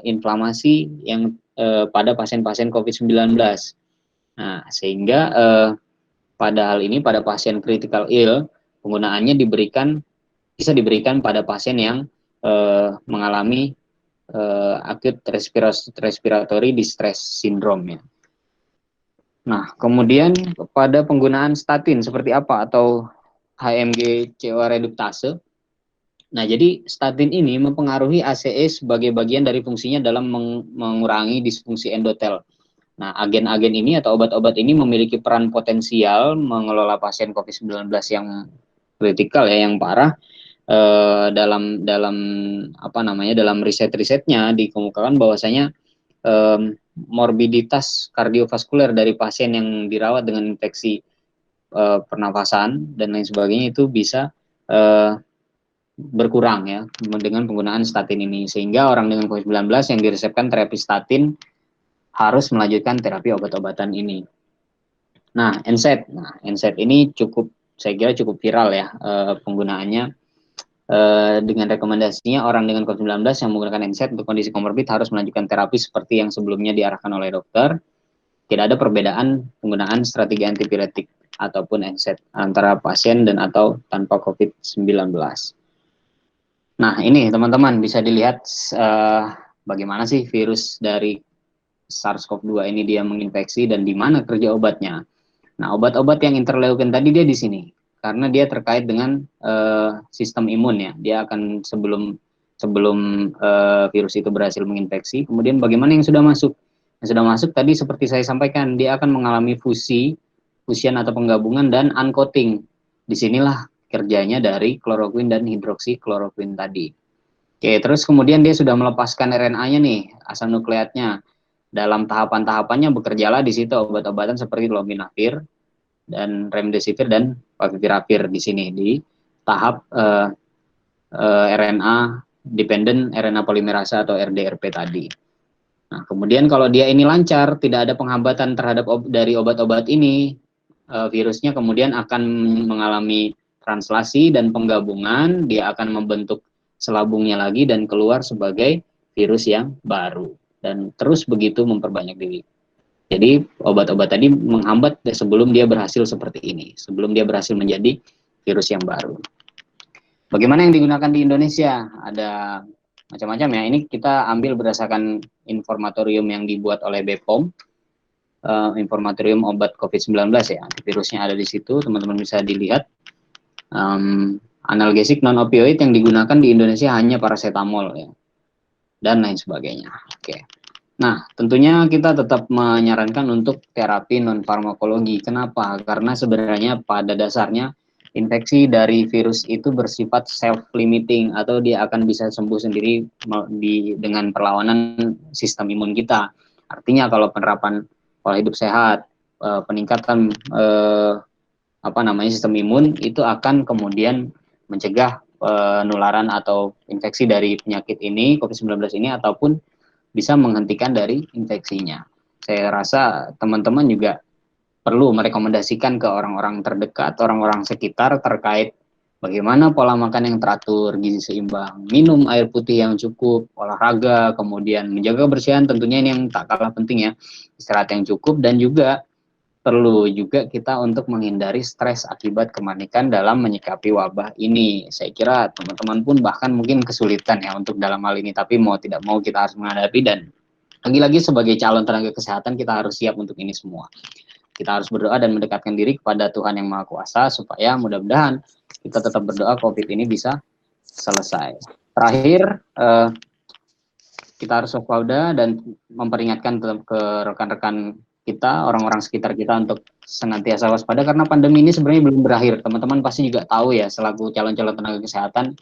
Speaker 2: inflamasi yang pada pasien-pasien COVID-19. Nah, sehingga pada hal ini pada pasien critical ill, penggunaannya bisa diberikan pada pasien yang mengalami acute respiratory distress syndrome ya. Nah, kemudian pada penggunaan statin seperti apa atau HMG CoA reduktase, Nah, jadi statin ini mempengaruhi ACE sebagai bagian dari fungsinya dalam mengurangi disfungsi endotel. Nah, agen-agen ini atau obat-obat ini memiliki peran potensial mengelola pasien COVID-19 yang kritikal ya, yang parah. Dalam dalam apa namanya, dalam riset-risetnya dikemukakan bahwasanya morbiditas kardiovaskuler dari pasien yang dirawat dengan infeksi pernafasan dan lain sebagainya itu bisa berkurang ya dengan penggunaan statin ini, sehingga orang dengan COVID-19 yang diresepkan terapi statin harus melanjutkan terapi obat-obatan ini. Nah, NSAID ini saya kira cukup viral ya penggunaannya, dengan rekomendasinya orang dengan COVID-19 yang menggunakan NSAID untuk kondisi komorbid harus melanjutkan terapi seperti yang sebelumnya diarahkan oleh dokter. Tidak ada perbedaan penggunaan strategi antipiretik ataupun NSAID antara pasien dan atau tanpa COVID-19. Nah, ini teman-teman bisa dilihat bagaimana sih virus dari SARS-CoV-2 ini dia menginfeksi dan di mana kerja obatnya. Nah, obat-obat yang interleukin tadi dia di sini karena dia terkait dengan sistem imun ya. Dia akan sebelum virus itu berhasil menginfeksi, kemudian bagaimana yang sudah masuk? Yang sudah masuk tadi seperti saya sampaikan, dia akan mengalami fusian atau penggabungan dan uncoating. Disinilah kerjanya dari kloroquine dan hidroksikloroquine tadi. Oke, terus kemudian dia sudah melepaskan RNA-nya nih, asam nukleatnya. Dalam tahapan-tahapannya bekerjalah di situ obat-obatan seperti lominavir dan remdesivir dan favipiravir di sini di tahap RNA dependent RNA polimerase atau RDRP tadi. Nah, kemudian kalau dia ini lancar, tidak ada penghambatan terhadap dari obat-obat ini, virusnya kemudian akan mengalami translasi dan penggabungan, dia akan membentuk selabungnya lagi dan keluar sebagai virus yang baru. Dan terus begitu memperbanyak diri. Jadi obat-obat tadi menghambat sebelum dia berhasil seperti ini, sebelum dia berhasil menjadi virus yang baru. Bagaimana yang digunakan di Indonesia? Ada macam-macam ya. Ini kita ambil berdasarkan informatorium yang dibuat oleh BPOM, informatorium obat COVID-19 ya. Virusnya ada di situ, teman-teman bisa dilihat. Analgesik non-opioid yang digunakan di Indonesia hanya paracetamol ya, dan lain sebagainya. Oke. Nah, tentunya kita tetap menyarankan untuk terapi non-farmakologi. Kenapa? Karena sebenarnya pada dasarnya infeksi dari virus itu bersifat self-limiting atau dia akan bisa sembuh sendiri dengan perlawanan sistem imun kita. Artinya kalau penerapan pola hidup sehat, peningkatan sistem imun itu akan kemudian mencegah penularan atau infeksi dari penyakit ini, COVID-19 ini, ataupun bisa menghentikan dari infeksinya. Saya rasa teman-teman juga perlu merekomendasikan ke orang-orang terdekat, orang-orang sekitar terkait bagaimana pola makan yang teratur, gizi seimbang, minum air putih yang cukup, olahraga, kemudian menjaga kebersihan, tentunya ini yang tak kalah penting ya, istirahat yang cukup, dan juga perlu juga kita untuk menghindari stres akibat kepanikan dalam menyikapi wabah ini. Saya kira teman-teman pun bahkan mungkin kesulitan ya untuk dalam hal ini, tapi mau tidak mau kita harus menghadapi, dan lagi-lagi sebagai calon tenaga kesehatan kita harus siap untuk ini semua. Kita harus berdoa dan mendekatkan diri kepada Tuhan Yang Maha Kuasa supaya mudah-mudahan kita tetap berdoa COVID ini bisa selesai. Terakhir, kita harus waspada dan memperingatkan ke rekan-rekan kita, orang-orang sekitar kita untuk senantiasa waspada karena pandemi ini sebenarnya belum berakhir. Teman-teman pasti juga tahu ya selaku calon-calon tenaga kesehatan,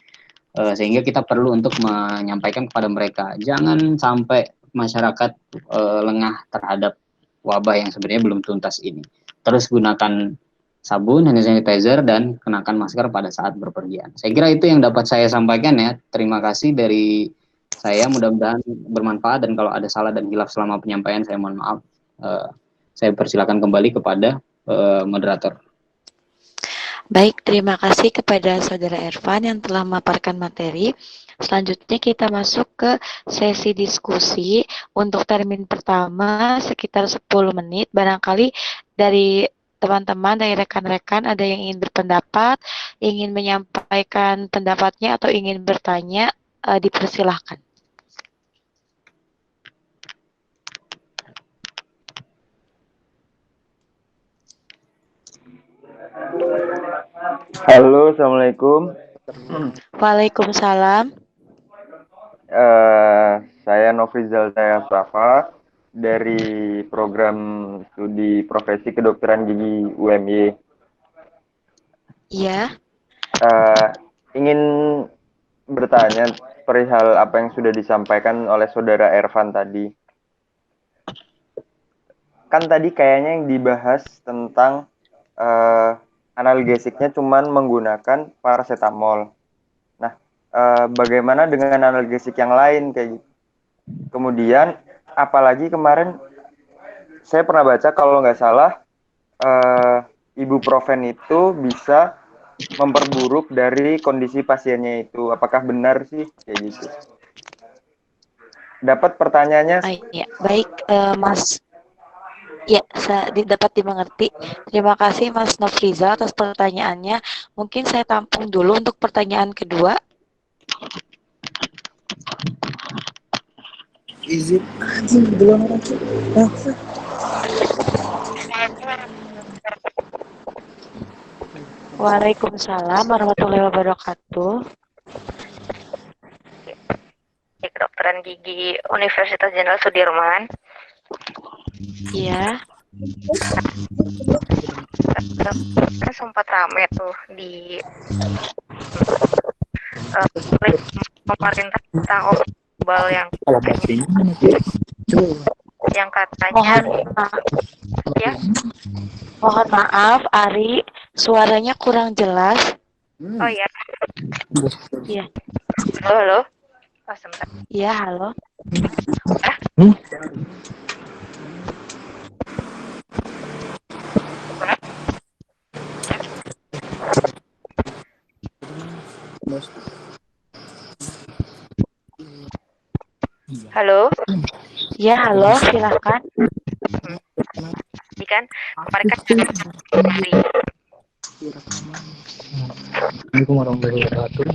Speaker 2: sehingga kita perlu untuk menyampaikan kepada mereka jangan sampai masyarakat lengah terhadap wabah yang sebenarnya belum tuntas ini. Terus gunakan sabun, hand sanitizer, dan kenakan masker pada saat berpergian. Saya kira itu yang dapat saya sampaikan ya. Terima kasih dari saya, mudah-mudahan bermanfaat, dan kalau ada salah dan hilaf selama penyampaian saya mohon maaf. Saya persilakan kembali kepada moderator.
Speaker 1: Baik, terima kasih kepada Saudara Ervan yang telah memaparkan materi. Selanjutnya kita masuk ke sesi diskusi. Untuk termin pertama sekitar 10 menit. Barangkali dari teman-teman, dari rekan-rekan ada yang ingin berpendapat, ingin menyampaikan pendapatnya atau ingin bertanya, dipersilahkan.
Speaker 5: Halo, Assalamualaikum.
Speaker 1: Waalaikumsalam.
Speaker 5: Saya Nofrizal Safa dari program studi profesi kedokteran gigi UMY.
Speaker 1: Iya.
Speaker 5: Ingin bertanya perihal apa yang sudah disampaikan oleh saudara Ervan tadi. Kan tadi kayaknya yang dibahas tentang analgesiknya cuman menggunakan paracetamol. Nah, bagaimana dengan analgesik yang lain kayak gitu? Kemudian, apalagi kemarin saya pernah baca kalau nggak salah ibuprofen itu bisa memperburuk dari kondisi pasiennya itu. Apakah benar sih kayak gitu? Dapat pertanyaannya?
Speaker 1: Ya, baik, Mas. Ya, dapat dimengerti. Terima kasih Mas Nofriza atas pertanyaannya. Mungkin saya tampung dulu untuk pertanyaan kedua.
Speaker 6: Izin anjing belum lagi.
Speaker 1: Waalaikumsalam warahmatullahi wabarakatuh.
Speaker 7: Kedokteran Gigi Universitas Jenderal Sudirman.
Speaker 1: Iya.
Speaker 7: Kan sempat rame tuh di pemerintah tentang global yang katanya
Speaker 1: Mohon maaf Ari, suaranya kurang jelas.
Speaker 7: Oh ya.
Speaker 1: Iya.
Speaker 7: Halo. Oh, sebentar.
Speaker 1: Iya, halo.
Speaker 7: Halo.
Speaker 1: Iya, halo, silakan.
Speaker 7: Jadi kan kemarin kan dari
Speaker 6: Assalamualaikum warahmatullahi wabarakatuh.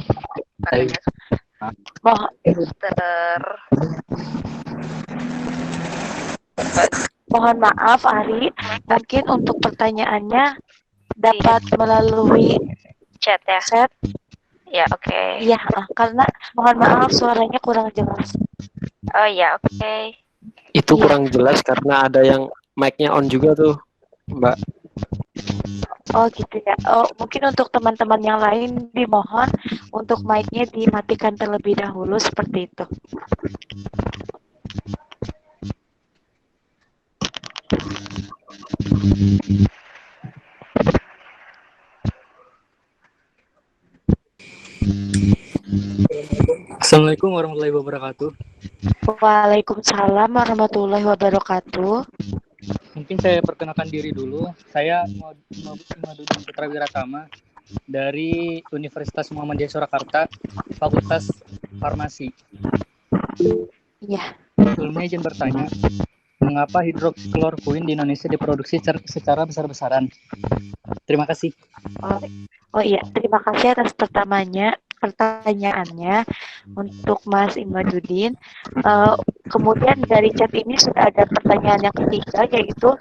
Speaker 1: Mohon maaf Ari, mungkin untuk pertanyaannya dapat melalui
Speaker 7: chat ya.
Speaker 1: chat.
Speaker 7: Ya, oke.
Speaker 1: Iya, karena mohon maaf suaranya kurang jelas.
Speaker 7: Oh ya, oke.
Speaker 8: Itu
Speaker 1: Iya.
Speaker 8: kurang jelas karena ada yang mic-nya on juga tuh, Mbak.
Speaker 1: Oh gitu ya. Oh, mungkin untuk teman-teman yang lain dimohon untuk mic-nya dimatikan terlebih dahulu seperti itu.
Speaker 6: Assalamualaikum warahmatullahi wabarakatuh.
Speaker 1: Waalaikumsalam warahmatullahi wabarakatuh.
Speaker 6: Mungkin saya perkenalkan diri dulu. Saya Madudin Putra Wiratama dari Universitas Muhammadiyah Surakarta, Fakultas Farmasi.
Speaker 1: Iya.
Speaker 6: Sebelumnya izin bertanya, mengapa hidroksikloroquine di Indonesia diproduksi secara besar-besaran? Terima kasih.
Speaker 1: Oh iya, terima kasih atas pertanyaannya untuk Mas Imadudin. Kemudian dari chat ini sudah ada pertanyaan yang ketiga, yaitu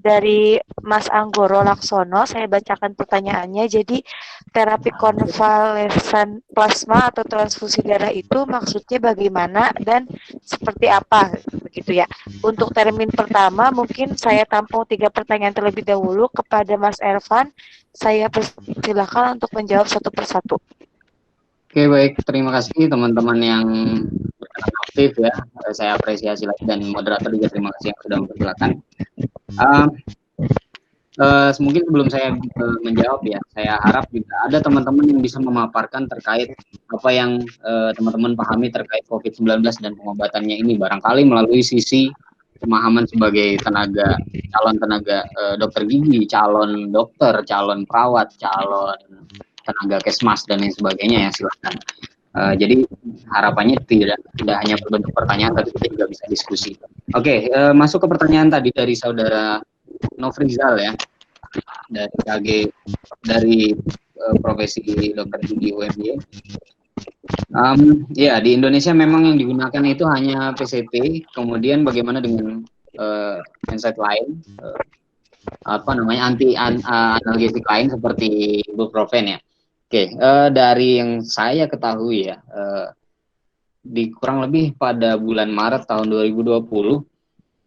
Speaker 1: dari Mas Anggoro Laksono. Saya bacakan pertanyaannya. Jadi terapi konvalesen plasma atau transfusi darah itu maksudnya bagaimana dan seperti apa, begitu ya. Untuk termin pertama mungkin saya tampung 3 pertanyaan terlebih dahulu kepada Mas Ervan. Saya persilakan untuk menjawab satu persatu.
Speaker 2: Oke, baik. Terima kasih teman-teman yang berkenan aktif ya. Saya apresiasi lagi, dan moderator juga terima kasih yang sudah mempersilakan. Mungkin sebelum saya menjawab ya, saya harap juga ada teman-teman yang bisa memaparkan terkait apa yang teman-teman pahami terkait COVID-19 dan pengobatannya ini, barangkali melalui sisi pemahaman sebagai calon tenaga dokter gigi, calon dokter, calon perawat, calon tenaga kesmas dan lain sebagainya ya, silakan. Jadi harapannya tidak hanya berbentuk pertanyaan, tapi kita juga bisa diskusi. Oke, masuk ke pertanyaan tadi dari saudara Nofrizal ya, dari profesi dokter gigi UMY. Ya, di Indonesia memang yang digunakan itu hanya PCT. Kemudian bagaimana dengan NSAID lain, analgesik lain seperti ibuprofen ya. Oke, dari yang saya ketahui ya, di kurang lebih pada bulan Maret tahun 2020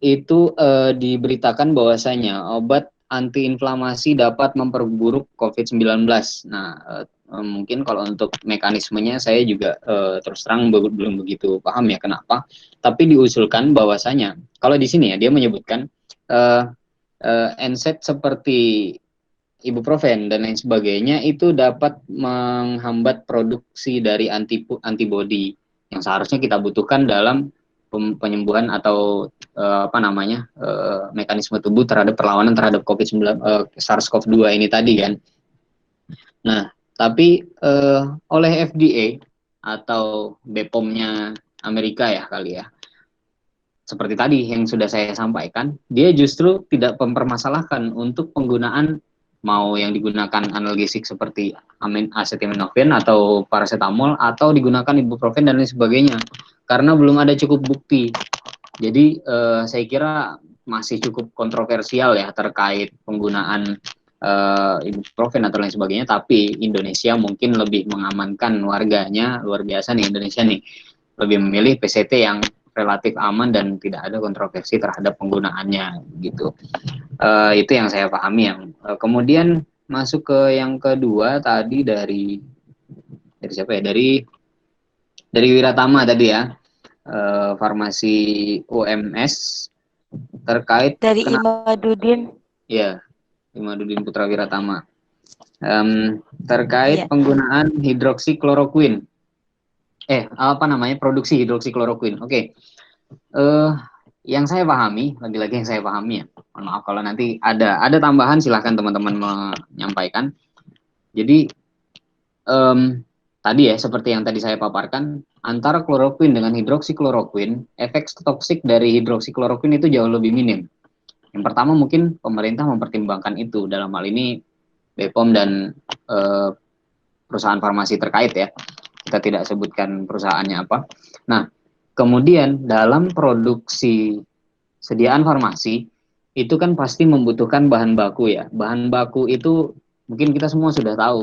Speaker 2: itu diberitakan bahwasanya obat antiinflamasi dapat memperburuk COVID-19. Nah, mungkin kalau untuk mekanismenya saya juga terus terang belum begitu paham ya kenapa. Tapi diusulkan bahwasanya kalau di sini ya dia menyebutkan NSAID seperti ibuprofen dan lain sebagainya itu dapat menghambat produksi dari antibodi yang seharusnya kita butuhkan dalam penyembuhan atau mekanisme tubuh terhadap perlawanan terhadap SARS-CoV-2 ini tadi kan. Nah, tapi oleh FDA atau BPOM-nya Amerika ya kali ya, seperti tadi yang sudah saya sampaikan, dia justru tidak mempermasalahkan untuk penggunaan mau yang digunakan analgesik seperti acetaminophen atau paracetamol atau digunakan ibuprofen dan lain sebagainya karena belum ada cukup bukti. Jadi saya kira masih cukup kontroversial ya terkait penggunaan ibuprofen atau lain sebagainya, tapi Indonesia mungkin lebih mengamankan warganya, luar biasa nih Indonesia nih, lebih memilih PCT yang relatif aman dan tidak ada kontroversi terhadap penggunaannya gitu. Itu yang saya pahami. Yang kemudian masuk ke yang kedua tadi dari siapa ya? Dari Wiratama tadi ya, farmasi UMS terkait
Speaker 1: Dari Imadudin.
Speaker 2: Ya, Imadudin Putra Wiratama terkait
Speaker 1: Iya.
Speaker 2: penggunaan hidroksikloroquine. Produksi hidroksikloroquine. Oke. Yang saya pahami, lagi-lagi yang saya pahami ya. Mohon maaf kalau nanti ada tambahan, silahkan teman-teman menyampaikan. Jadi tadi ya seperti yang tadi saya paparkan, antara kloroquine dengan hidroksikloroquine, efek toksik dari hidroksikloroquine itu jauh lebih minim. Yang pertama mungkin pemerintah mempertimbangkan itu, dalam hal ini BPOM dan perusahaan farmasi terkait ya. Kita tidak sebutkan perusahaannya apa. Nah, kemudian dalam produksi sediaan farmasi itu kan pasti membutuhkan bahan baku ya. Bahan baku itu mungkin kita semua sudah tahu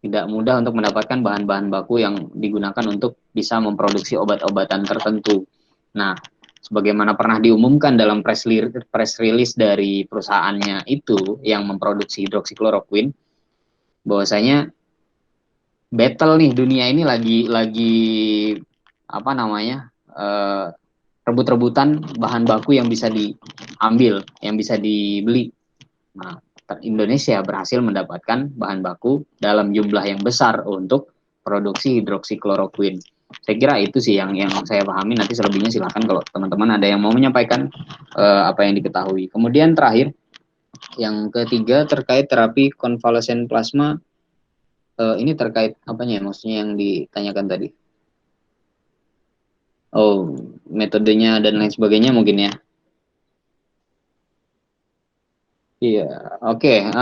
Speaker 2: tidak mudah untuk mendapatkan bahan-bahan baku yang digunakan untuk bisa memproduksi obat-obatan tertentu. Nah, sebagaimana pernah diumumkan dalam press release dari perusahaannya itu yang memproduksi hidroksikloroquine, bahwasanya battle nih dunia ini lagi rebut-rebutan bahan baku yang bisa diambil, yang bisa dibeli. Nah, Indonesia berhasil mendapatkan bahan baku dalam jumlah yang besar untuk produksi hidroksikloroquine. Saya kira itu sih yang saya pahami. Nanti selebihnya silakan kalau teman-teman ada yang mau menyampaikan apa yang diketahui. Kemudian terakhir, yang ketiga terkait terapi konvalesen plasma. Ini terkait apanya ya, maksudnya yang ditanyakan tadi? Oh, metodenya dan lain sebagainya mungkin ya. Iya, oke.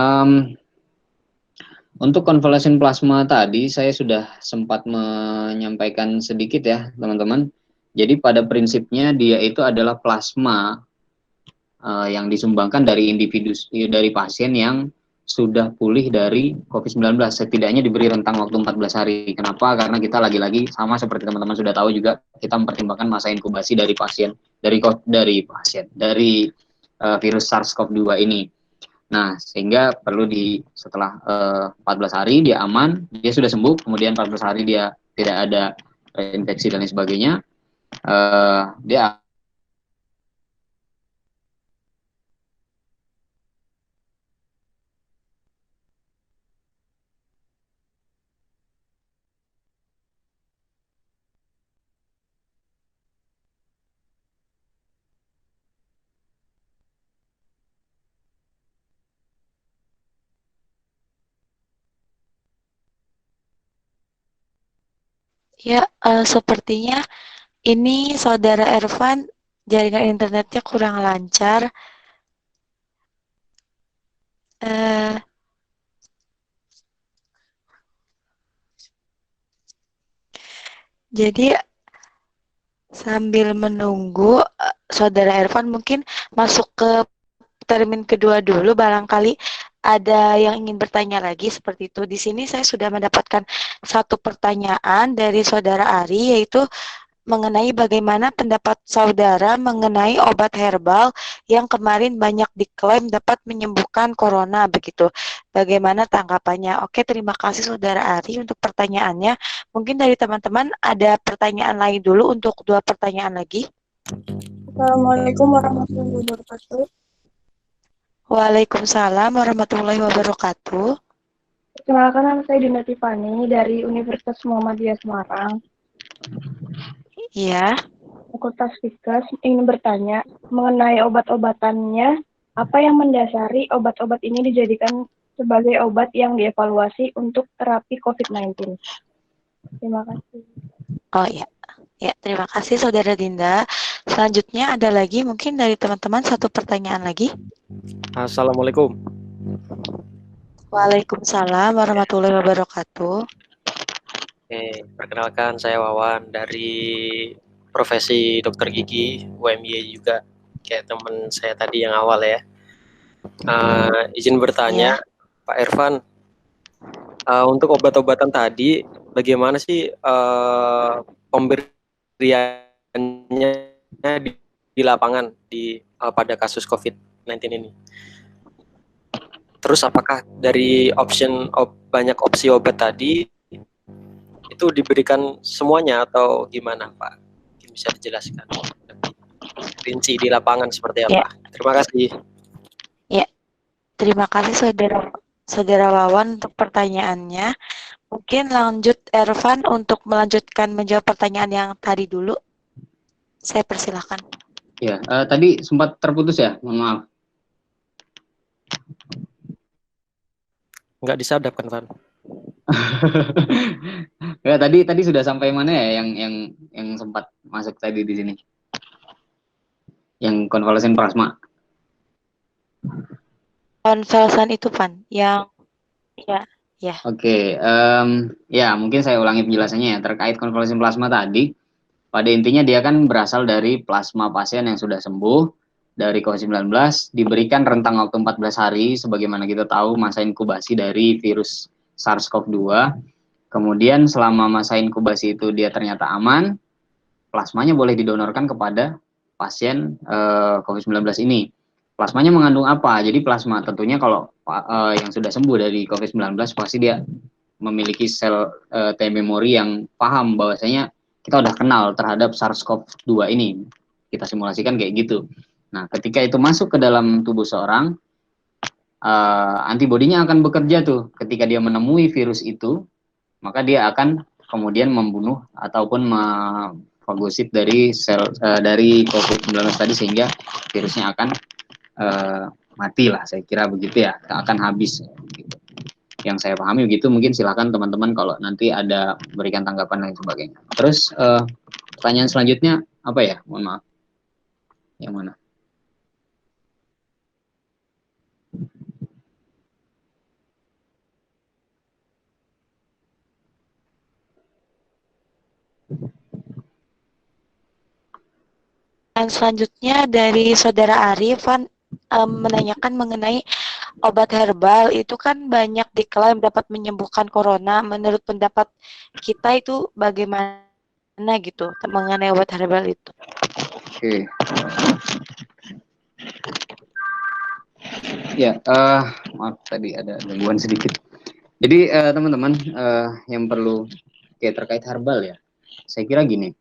Speaker 2: Untuk konvalesen plasma tadi saya sudah sempat menyampaikan sedikit ya, teman-teman. Jadi pada prinsipnya dia itu adalah plasma yang disumbangkan dari dari pasien yang sudah pulih dari COVID-19, setidaknya diberi rentang waktu 14 hari. Kenapa? Karena kita lagi-lagi sama seperti teman-teman sudah tahu juga, kita mempertimbangkan masa inkubasi dari virus SARS-CoV-2 ini. Nah, sehingga perlu setelah 14 hari dia aman, dia sudah sembuh, kemudian 14 hari dia tidak ada infeksi dan lain sebagainya, dia
Speaker 1: Ya, sepertinya ini Saudara Ervan jaringan internetnya kurang lancar. Jadi sambil menunggu Saudara Ervan mungkin masuk ke termin kedua dulu, barangkali ada yang ingin bertanya lagi seperti itu. Di sini saya sudah mendapatkan satu pertanyaan dari saudara Ari, yaitu mengenai bagaimana pendapat saudara mengenai obat herbal yang kemarin banyak diklaim dapat menyembuhkan corona begitu. Bagaimana tanggapannya? Oke, terima kasih saudara Ari untuk pertanyaannya. Mungkin dari teman-teman ada pertanyaan lain dulu untuk 2 pertanyaan lagi.
Speaker 9: Assalamualaikum warahmatullahi wabarakatuh.
Speaker 1: Waalaikumsalam warahmatullahi wabarakatuh.
Speaker 9: Perkenalkan, nama saya Dinda Tiffany dari Universitas Muhammadiyah Semarang.
Speaker 1: Iya.
Speaker 9: Fakultas Fiskes ingin bertanya mengenai obat-obatannya, apa yang mendasari obat-obat ini dijadikan sebagai obat yang dievaluasi untuk terapi COVID-19? Terima kasih.
Speaker 1: Oh iya. Ya, terima kasih saudara Dinda. Selanjutnya ada lagi mungkin dari teman-teman satu pertanyaan lagi.
Speaker 8: Assalamualaikum.
Speaker 1: Waalaikumsalam warahmatullahi wabarakatuh.
Speaker 8: Oke, perkenalkan saya Wawan dari profesi dokter gigi, UMY juga, kayak teman saya tadi yang awal ya. Izin bertanya, Pak Irfan, untuk obat-obatan tadi, bagaimana sih pemberiannya di lapangan pada kasus COVID-19 ini? Terus apakah dari banyak opsi obat tadi itu diberikan semuanya atau gimana, Pak? Mungkin bisa dijelaskan lebih rinci di lapangan seperti apa? Ya. Terima kasih.
Speaker 1: Ya, terima kasih saudara Wawan untuk pertanyaannya. Mungkin lanjut Irfan untuk melanjutkan menjawab pertanyaan yang tadi dulu. Saya persilahkan.
Speaker 2: Ya, tadi sempat terputus ya, mohon maaf.
Speaker 8: Nggak disadap kan, Van?
Speaker 2: Ya, tadi sudah sampai mana ya yang sempat masuk tadi di sini? Yang konvalesen plasma.
Speaker 1: Konvalesen itu, Van, yang ya.
Speaker 2: Oke, ya mungkin saya ulangi penjelasannya ya terkait konvalesen plasma tadi. Pada intinya dia kan berasal dari plasma pasien yang sudah sembuh dari COVID-19, diberikan rentang waktu 14 hari, sebagaimana kita tahu masa inkubasi dari virus SARS-CoV-2. Kemudian selama masa inkubasi itu dia ternyata aman, plasmanya boleh didonorkan kepada pasien COVID-19 ini. Plasmanya mengandung apa? Jadi plasma tentunya kalau yang sudah sembuh dari COVID-19 pasti dia memiliki sel T memori yang paham bahwasanya kita udah kenal terhadap SARS-CoV-2 ini. Kita simulasikan kayak gitu. Nah, ketika itu masuk ke dalam tubuh seorang, antibodinya akan bekerja tuh. Ketika dia menemui virus itu, maka dia akan kemudian membunuh ataupun fagosit dari sel dari COVID-19 tadi, sehingga virusnya akan mati lah, saya kira begitu ya, akan habis. Gitu. Yang saya pahami begitu, mungkin silakan teman-teman kalau nanti ada berikan tanggapan dan sebagainya. Terus pertanyaan selanjutnya apa ya? Mohon maaf. Yang mana?
Speaker 1: Dan selanjutnya dari saudara Arifan menanyakan mengenai obat herbal itu kan banyak diklaim dapat menyembuhkan corona. Menurut pendapat kita itu bagaimana gitu mengenai obat herbal itu?
Speaker 2: Oke. Ya, maaf tadi ada gangguan sedikit. Jadi teman-teman yang perlu terkait herbal ya, saya kira gini.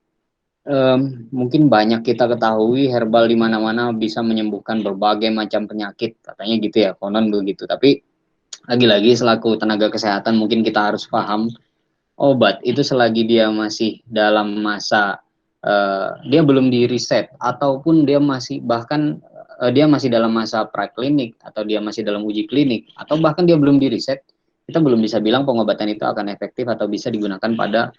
Speaker 2: Mungkin banyak kita ketahui herbal di mana-mana bisa menyembuhkan berbagai macam penyakit, katanya gitu ya, konon begitu. Tapi lagi-lagi selaku tenaga kesehatan mungkin kita harus paham obat itu selagi dia masih dalam masa dia belum di riset ataupun dia masih bahkan dia masih dalam masa praklinik atau dia masih dalam uji klinik atau bahkan dia belum di riset, kita belum bisa bilang pengobatan itu akan efektif atau bisa digunakan pada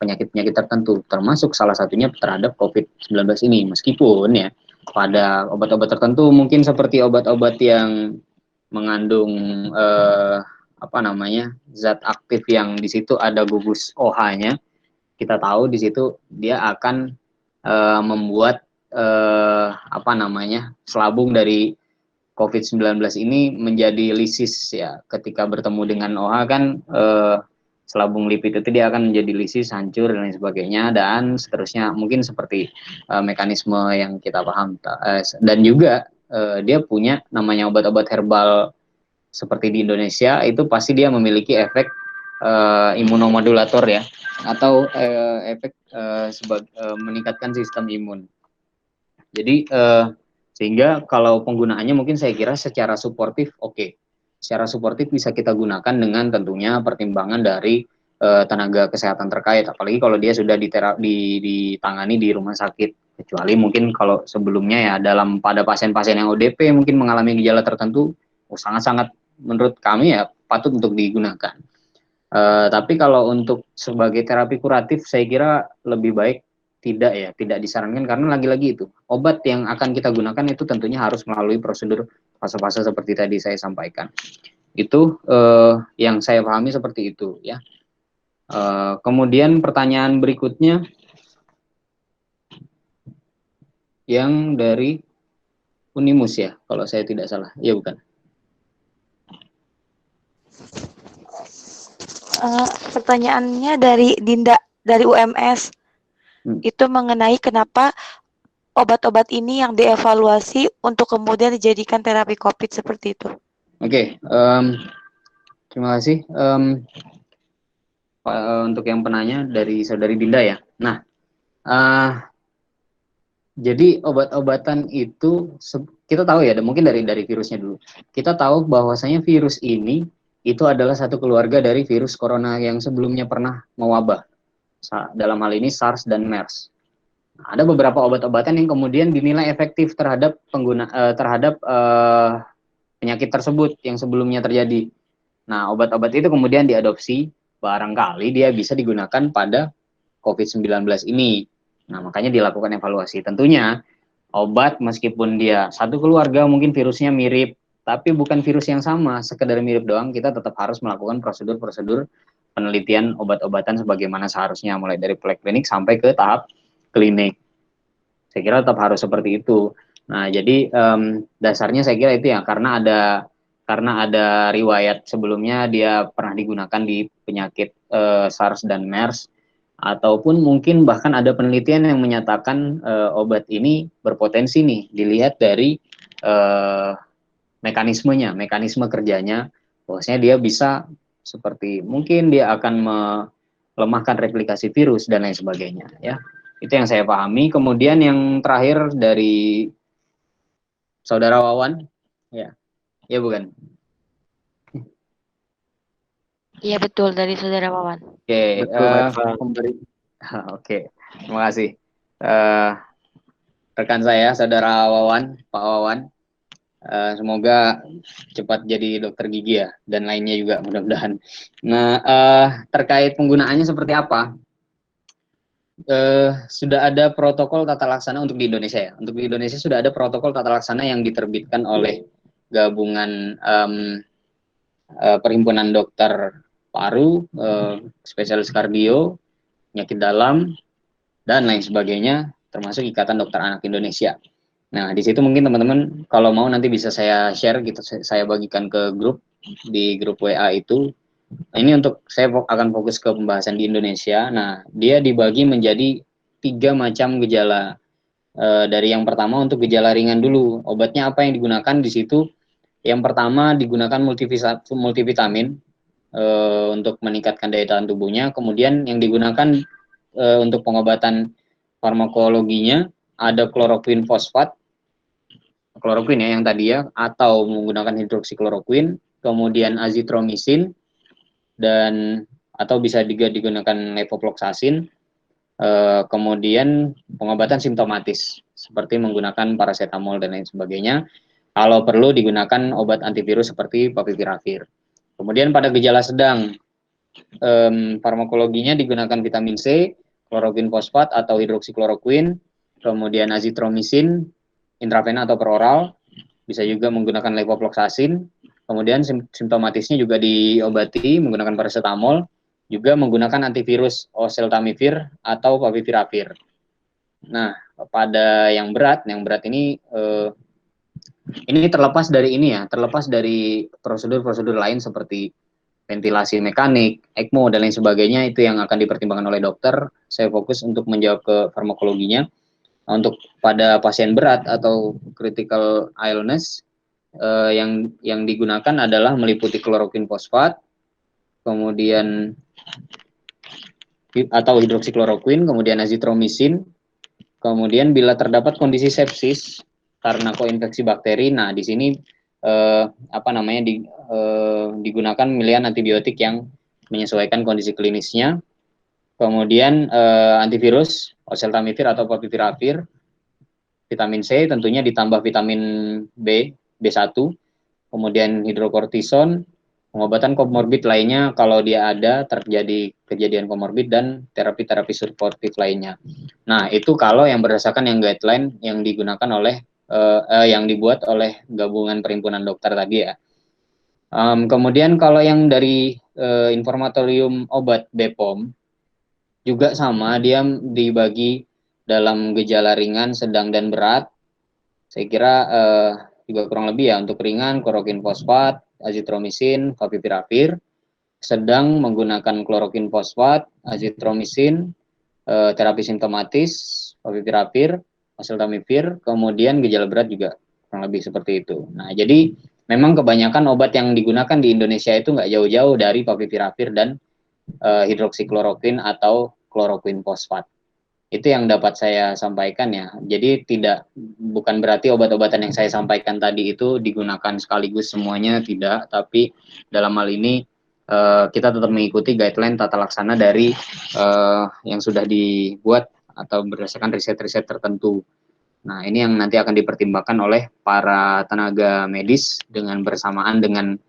Speaker 2: penyakit-penyakit tertentu, termasuk salah satunya terhadap COVID-19 ini. Meskipun ya pada obat-obat tertentu mungkin seperti obat-obat yang mengandung zat aktif yang di situ ada gugus OH-nya, kita tahu di situ dia akan membuat selabung dari COVID-19 ini menjadi lisis ya, ketika bertemu dengan OH kan selabung lipid itu dia akan menjadi lisis, hancur dan lain sebagainya, dan seterusnya, mungkin seperti mekanisme yang kita paham. Dan juga dia punya namanya obat-obat herbal seperti di Indonesia, itu pasti dia memiliki efek imunomodulator ya, atau efek meningkatkan sistem imun. Jadi sehingga kalau penggunaannya mungkin saya kira secara suportif oke. Secara suportif bisa kita gunakan dengan tentunya pertimbangan dari tenaga kesehatan terkait, apalagi kalau dia sudah ditangani di rumah sakit. Kecuali mungkin kalau sebelumnya ya pada pasien-pasien yang ODP mungkin mengalami gejala tertentu, sangat-sangat menurut kami ya patut untuk digunakan. Tapi kalau untuk sebagai terapi kuratif saya kira lebih baik tidak disarankan, karena lagi-lagi itu obat yang akan kita gunakan itu tentunya harus melalui prosedur fase-fase seperti tadi saya sampaikan. Itu yang saya pahami seperti itu ya. Kemudian pertanyaan berikutnya yang dari Unimus ya, kalau saya tidak salah. Iya bukan?
Speaker 1: Pertanyaannya dari Dinda dari UMS. Itu mengenai kenapa obat-obat ini yang dievaluasi untuk kemudian dijadikan terapi COVID seperti itu.
Speaker 2: Oke, terima kasih untuk yang penanya dari saudari Dinda ya. Nah, jadi obat-obatan itu kita tahu ya, mungkin dari virusnya dulu. Kita tahu bahwasanya virus ini itu adalah satu keluarga dari virus corona yang sebelumnya pernah mewabah. Dalam hal ini SARS dan MERS. Nah, ada beberapa obat-obatan yang kemudian dinilai efektif terhadap penyakit tersebut yang sebelumnya terjadi. Nah, obat-obat itu kemudian diadopsi, barangkali dia bisa digunakan pada COVID-19 ini. Nah, makanya dilakukan evaluasi. Tentunya obat meskipun dia satu keluarga mungkin virusnya mirip, tapi bukan virus yang sama, sekedar mirip doang, kita tetap harus melakukan prosedur-prosedur penelitian obat-obatan sebagaimana seharusnya, mulai dari preklinik sampai ke tahap klinik. Saya kira tetap harus seperti itu. Nah, jadi dasarnya saya kira itu ya, karena ada riwayat sebelumnya dia pernah digunakan di penyakit SARS dan MERS, ataupun mungkin bahkan ada penelitian yang menyatakan obat ini berpotensi nih dilihat dari mekanisme kerjanya, bahwasanya dia bisa seperti mungkin dia akan melemahkan replikasi virus dan lain sebagainya ya. Itu yang saya pahami. Kemudian yang terakhir dari saudara Wawan ya. Ya bukan?
Speaker 1: Iya betul, dari saudara Wawan.
Speaker 2: Oke, oke. Terima kasih. Rekan saya saudara Wawan, Pak Wawan. Semoga cepat jadi dokter gigi ya, dan lainnya juga mudah-mudahan. Nah, terkait penggunaannya seperti apa? Sudah ada protokol tata laksana untuk di Indonesia ya. Untuk di Indonesia sudah ada protokol tata laksana yang diterbitkan oleh gabungan perhimpunan dokter paru, spesialis kardio, penyakit dalam, dan lain sebagainya, termasuk Ikatan Dokter Anak Indonesia. Nah, di situ mungkin teman-teman kalau mau nanti bisa saya share gitu, saya bagikan ke grup, di grup WA itu. Ini untuk saya akan fokus ke pembahasan di Indonesia. Nah, dia dibagi menjadi 3 macam gejala. Dari yang pertama untuk gejala ringan dulu. Obatnya apa yang digunakan di situ? Yang pertama digunakan multivitamin untuk meningkatkan daya tahan tubuhnya. Kemudian yang digunakan untuk pengobatan farmakologinya ada kloroquine fosfat, kloroquine ya yang tadi ya, atau menggunakan hidroksikloroquine, kemudian azitromisin, dan atau bisa juga digunakan levofloxacin, kemudian pengobatan simptomatis seperti menggunakan paracetamol dan lain sebagainya. Kalau perlu digunakan obat antivirus seperti favipiravir. Kemudian pada gejala sedang, farmakologinya digunakan vitamin C, kloroquine fosfat atau hidroksikloroquine, kemudian azitromisin, intravena atau peroral, bisa juga menggunakan levofloxacin, kemudian simptomatisnya juga diobati menggunakan paracetamol, juga menggunakan antivirus oseltamivir atau favipiravir. Nah, pada yang berat ini Ini terlepas dari ini ya, terlepas dari prosedur-prosedur lain seperti ventilasi mekanik, ECMO, dan lain sebagainya, itu yang akan dipertimbangkan oleh dokter. Saya fokus untuk menjawab ke farmakologinya. Untuk pada pasien berat atau critical illness, yang digunakan adalah meliputi kloroquine fosfat, kemudian atau hidroksikloroquine, kemudian azitromisin, kemudian bila terdapat kondisi sepsis karena koinfeksi bakteri, nah di sini digunakan pilihan antibiotik yang menyesuaikan kondisi klinisnya, kemudian antivirus, oseltamivir atau favipiravir, vitamin C tentunya ditambah vitamin B1, kemudian hidrokortison, pengobatan komorbid lainnya kalau dia ada terjadi kejadian komorbid, dan terapi-terapi suportif lainnya. Nah, itu kalau yang berdasarkan yang guideline yang digunakan oleh yang dibuat oleh gabungan perhimpunan dokter tadi ya. Kemudian kalau yang dari informatorium obat BPOM juga sama, dia dibagi dalam gejala ringan, sedang, dan berat. Saya kira juga kurang lebih ya, untuk ringan kloroquine fosfat, azitromisin, favipiravir, sedang menggunakan kloroquine fosfat, azitromisin, terapi simptomatis, favipiravir, oseltamivir, kemudian gejala berat juga kurang lebih seperti itu. Nah, jadi memang kebanyakan obat yang digunakan di Indonesia itu nggak jauh-jauh dari favipiravir dan hidroksikloroquine atau kloroquine fosfat. Itu yang dapat saya sampaikan ya. Jadi bukan berarti obat-obatan yang saya sampaikan tadi itu digunakan sekaligus semuanya, tidak. Tapi dalam hal ini kita tetap mengikuti guideline tata laksana dari yang sudah dibuat atau berdasarkan riset-riset tertentu. Nah, ini yang nanti akan dipertimbangkan oleh para tenaga medis dengan bersamaan dengan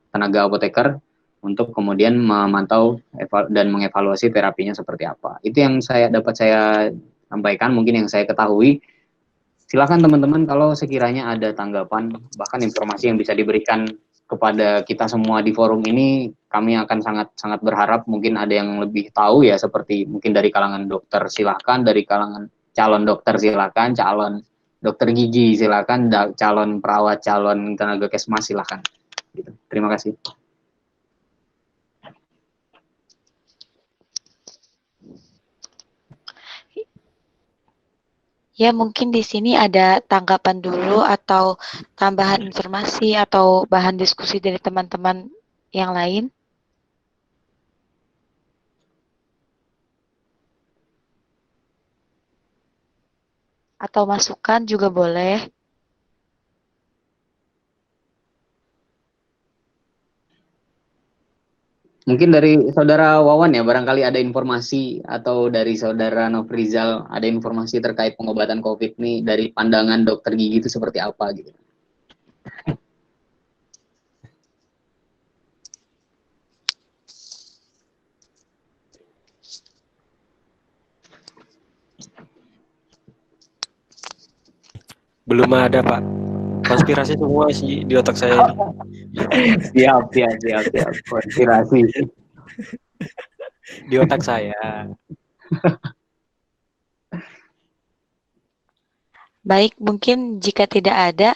Speaker 2: tenaga apoteker untuk kemudian memantau dan mengevaluasi terapinya seperti apa. Itu yang dapat saya sampaikan, mungkin yang saya ketahui. Silakan teman-teman kalau sekiranya ada tanggapan, bahkan informasi yang bisa diberikan kepada kita semua di forum ini, kami akan sangat berharap mungkin ada yang lebih tahu ya, seperti mungkin dari kalangan dokter silakan, dari kalangan calon dokter silakan, calon dokter gigi silakan, calon perawat, calon tenaga kesmas silakan. Gitu. Terima kasih.
Speaker 1: Ya, mungkin di sini ada tanggapan dulu atau tambahan informasi atau bahan diskusi dari teman-teman yang lain. Atau masukan juga boleh.
Speaker 2: Mungkin dari saudara Wawan ya, barangkali ada informasi, atau dari saudara Nofrizal ada informasi terkait pengobatan COVID nih dari pandangan dokter gigi itu seperti apa gitu.
Speaker 8: Belum ada, Pak. Konspirasi semua sih di otak saya ini.
Speaker 2: Siap. Konspirasi.
Speaker 8: Di otak saya.
Speaker 1: Baik, mungkin jika tidak ada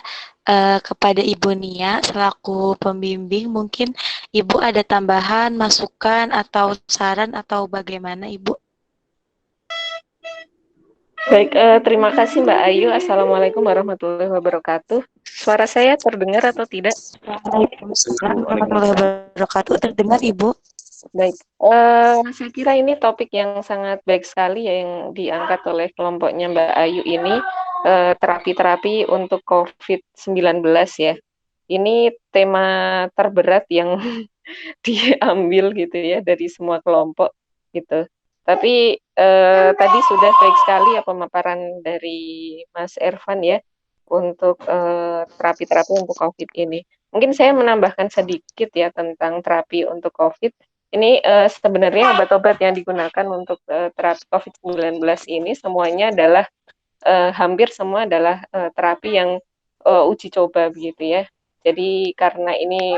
Speaker 1: kepada Ibu Nia selaku pembimbing, mungkin Ibu ada tambahan, masukan, atau saran, atau bagaimana Ibu?
Speaker 10: Baik, terima kasih Mbak Ayu. Assalamualaikum warahmatullahi wabarakatuh. Suara saya terdengar atau tidak?
Speaker 1: Waalaikumsalam warahmatullahi wabarakatuh. Terdengar Ibu?
Speaker 10: Baik, saya kira ini topik yang sangat baik sekali ya, yang diangkat oleh kelompoknya Mbak Ayu ini, terapi-terapi untuk COVID-19 ya. Ini tema terberat yang diambil gitu ya dari semua kelompok gitu. Tapi tadi sudah baik sekali ya pemaparan dari Mas Ervan ya untuk terapi-terapi untuk COVID ini. Mungkin saya menambahkan sedikit ya tentang terapi untuk COVID. Ini sebenarnya obat-obat yang digunakan untuk terapi COVID-19 ini semuanya adalah hampir semua adalah terapi yang uji coba begitu ya. Jadi karena ini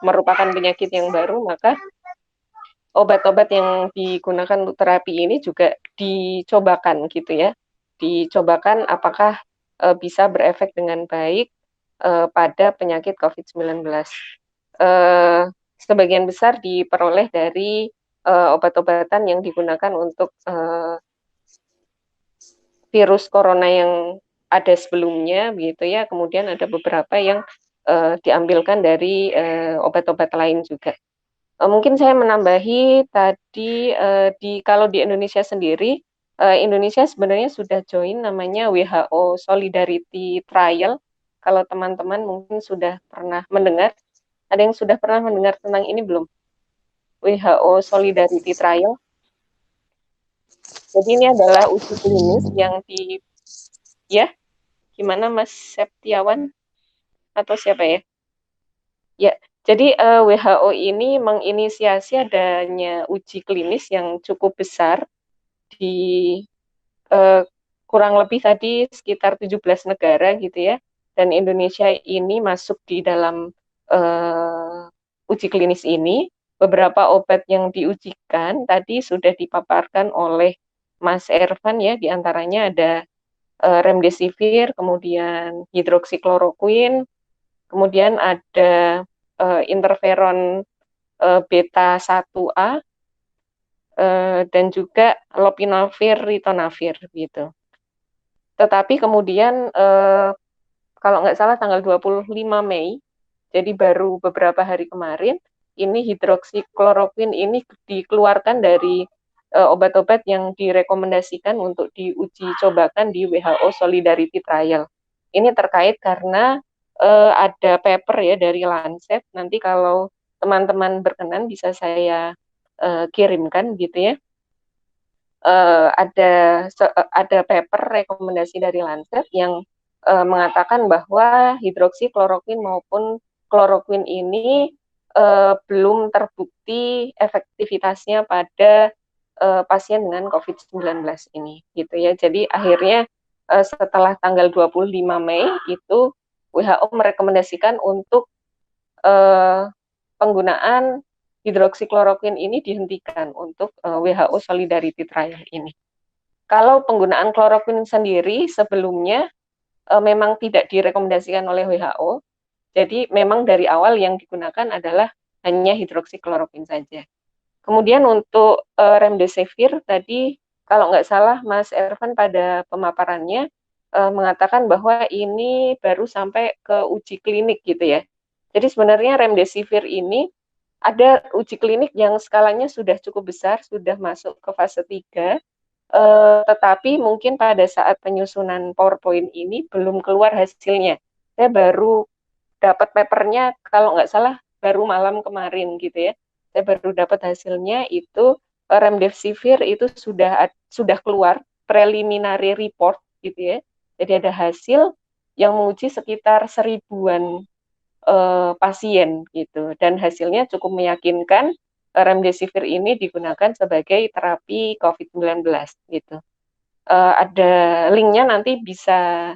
Speaker 10: merupakan penyakit yang baru, maka obat-obat yang digunakan untuk terapi ini juga dicobakan gitu ya. Dicobakan apakah bisa berefek dengan baik pada penyakit COVID-19. Sebagian besar diperoleh dari obat-obatan yang digunakan untuk virus corona yang ada sebelumnya, begitu ya. Kemudian ada beberapa yang diambilkan dari obat-obat lain juga. Mungkin saya menambahi tadi kalau di Indonesia sendiri, Indonesia sebenarnya sudah join namanya WHO Solidarity Trial. Kalau teman-teman mungkin sudah pernah mendengar, ada yang sudah pernah mendengar tentang ini belum? WHO Solidarity Trial. Jadi ini adalah uji klinis yang ya, gimana Mas Septiawan atau siapa ya? Ya, jadi WHO ini menginisiasi adanya uji klinis yang cukup besar di kurang lebih tadi sekitar 17 negara gitu ya, dan Indonesia ini masuk di dalam uji klinis ini. Beberapa obat yang diujikan tadi sudah dipaparkan oleh Mas Ervan ya, diantaranya ada remdesivir, kemudian hidroksikloroquine, kemudian ada interferon beta 1A, dan juga lopinavir, ritonavir gitu. Tetapi kemudian kalau nggak salah tanggal 25 Mei, jadi baru beberapa hari kemarin, ini hidroksikloroquine ini dikeluarkan dari obat-obat yang direkomendasikan untuk diuji cobakan di WHO Solidarity Trial. Ini terkait karena ada paper ya dari Lancet, nanti kalau teman-teman berkenan bisa saya kirimkan gitu ya. Ada paper rekomendasi dari Lancet yang mengatakan bahwa hidroksikloroquine maupun kloroquine ini belum terbukti efektivitasnya pada pasien dengan COVID-19 ini gitu ya. Jadi akhirnya setelah tanggal 25 Mei itu WHO merekomendasikan untuk penggunaan hidroksikloroquine ini dihentikan untuk WHO Solidarity Trial ini. Kalau penggunaan kloroquine sendiri sebelumnya memang tidak direkomendasikan oleh WHO, jadi memang dari awal yang digunakan adalah hanya hidroksikloroquine saja. Kemudian untuk remdesivir tadi, kalau nggak salah Mas Ervan pada pemaparannya mengatakan bahwa ini baru sampai ke uji klinik gitu ya. Jadi sebenarnya remdesivir ini ada uji klinik yang skalanya sudah cukup besar, sudah masuk ke fase 3, tetapi mungkin pada saat penyusunan PowerPoint ini belum keluar hasilnya. Saya baru dapat papernya, kalau nggak salah baru malam kemarin gitu ya. Saya baru dapat hasilnya itu remdesivir itu sudah keluar preliminary report gitu ya. Jadi ada hasil yang menguji sekitar 1000-an pasien gitu, dan hasilnya cukup meyakinkan. Remdesivir ini digunakan sebagai terapi COVID-19 gitu. Ada linknya nanti bisa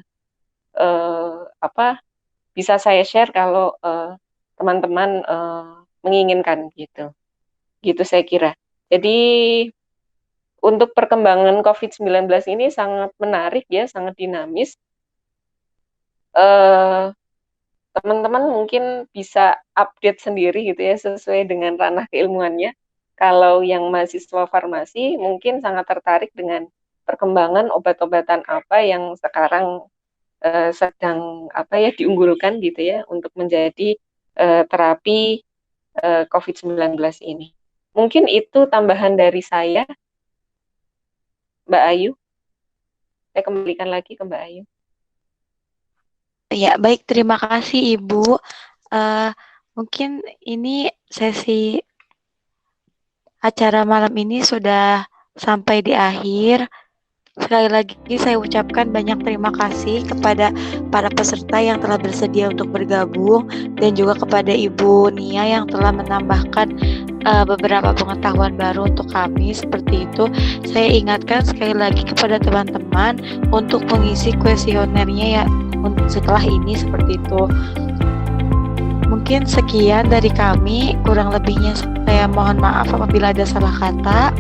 Speaker 10: bisa saya share kalau teman-teman menginginkan gitu. Gitu saya kira. Jadi untuk perkembangan COVID-19 ini sangat menarik ya, sangat dinamis. Teman-teman mungkin bisa update sendiri gitu ya, sesuai dengan ranah keilmuannya. Kalau yang mahasiswa farmasi mungkin sangat tertarik dengan perkembangan obat-obatan apa yang sekarang sedang diunggulkan gitu ya untuk menjadi terapi COVID-19 ini. Mungkin itu tambahan dari saya, Mbak Ayu. Saya kembalikan lagi ke Mbak Ayu.
Speaker 1: Ya, baik. Terima kasih, Ibu. Mungkin ini sesi acara malam ini sudah sampai di akhir. Sekali lagi saya ucapkan banyak terima kasih kepada para peserta yang telah bersedia untuk bergabung, dan juga kepada Ibu Nia yang telah menambahkan beberapa pengetahuan baru untuk kami. Seperti itu, saya ingatkan sekali lagi kepada teman-teman untuk mengisi kuesionernya ya setelah ini, seperti itu. Mungkin sekian dari kami, kurang lebihnya saya mohon maaf apabila ada salah kata.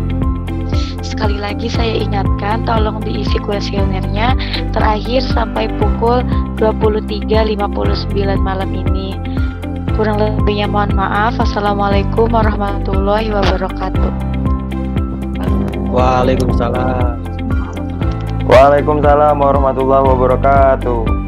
Speaker 1: sekali lagi saya ingatkan, tolong diisi kuesionernya terakhir sampai pukul 23.59 malam ini. Kurang lebihnya mohon maaf. Assalamualaikum warahmatullahi wabarakatuh.
Speaker 8: Waalaikumsalam.
Speaker 5: Waalaikumsalam warahmatullahi wabarakatuh.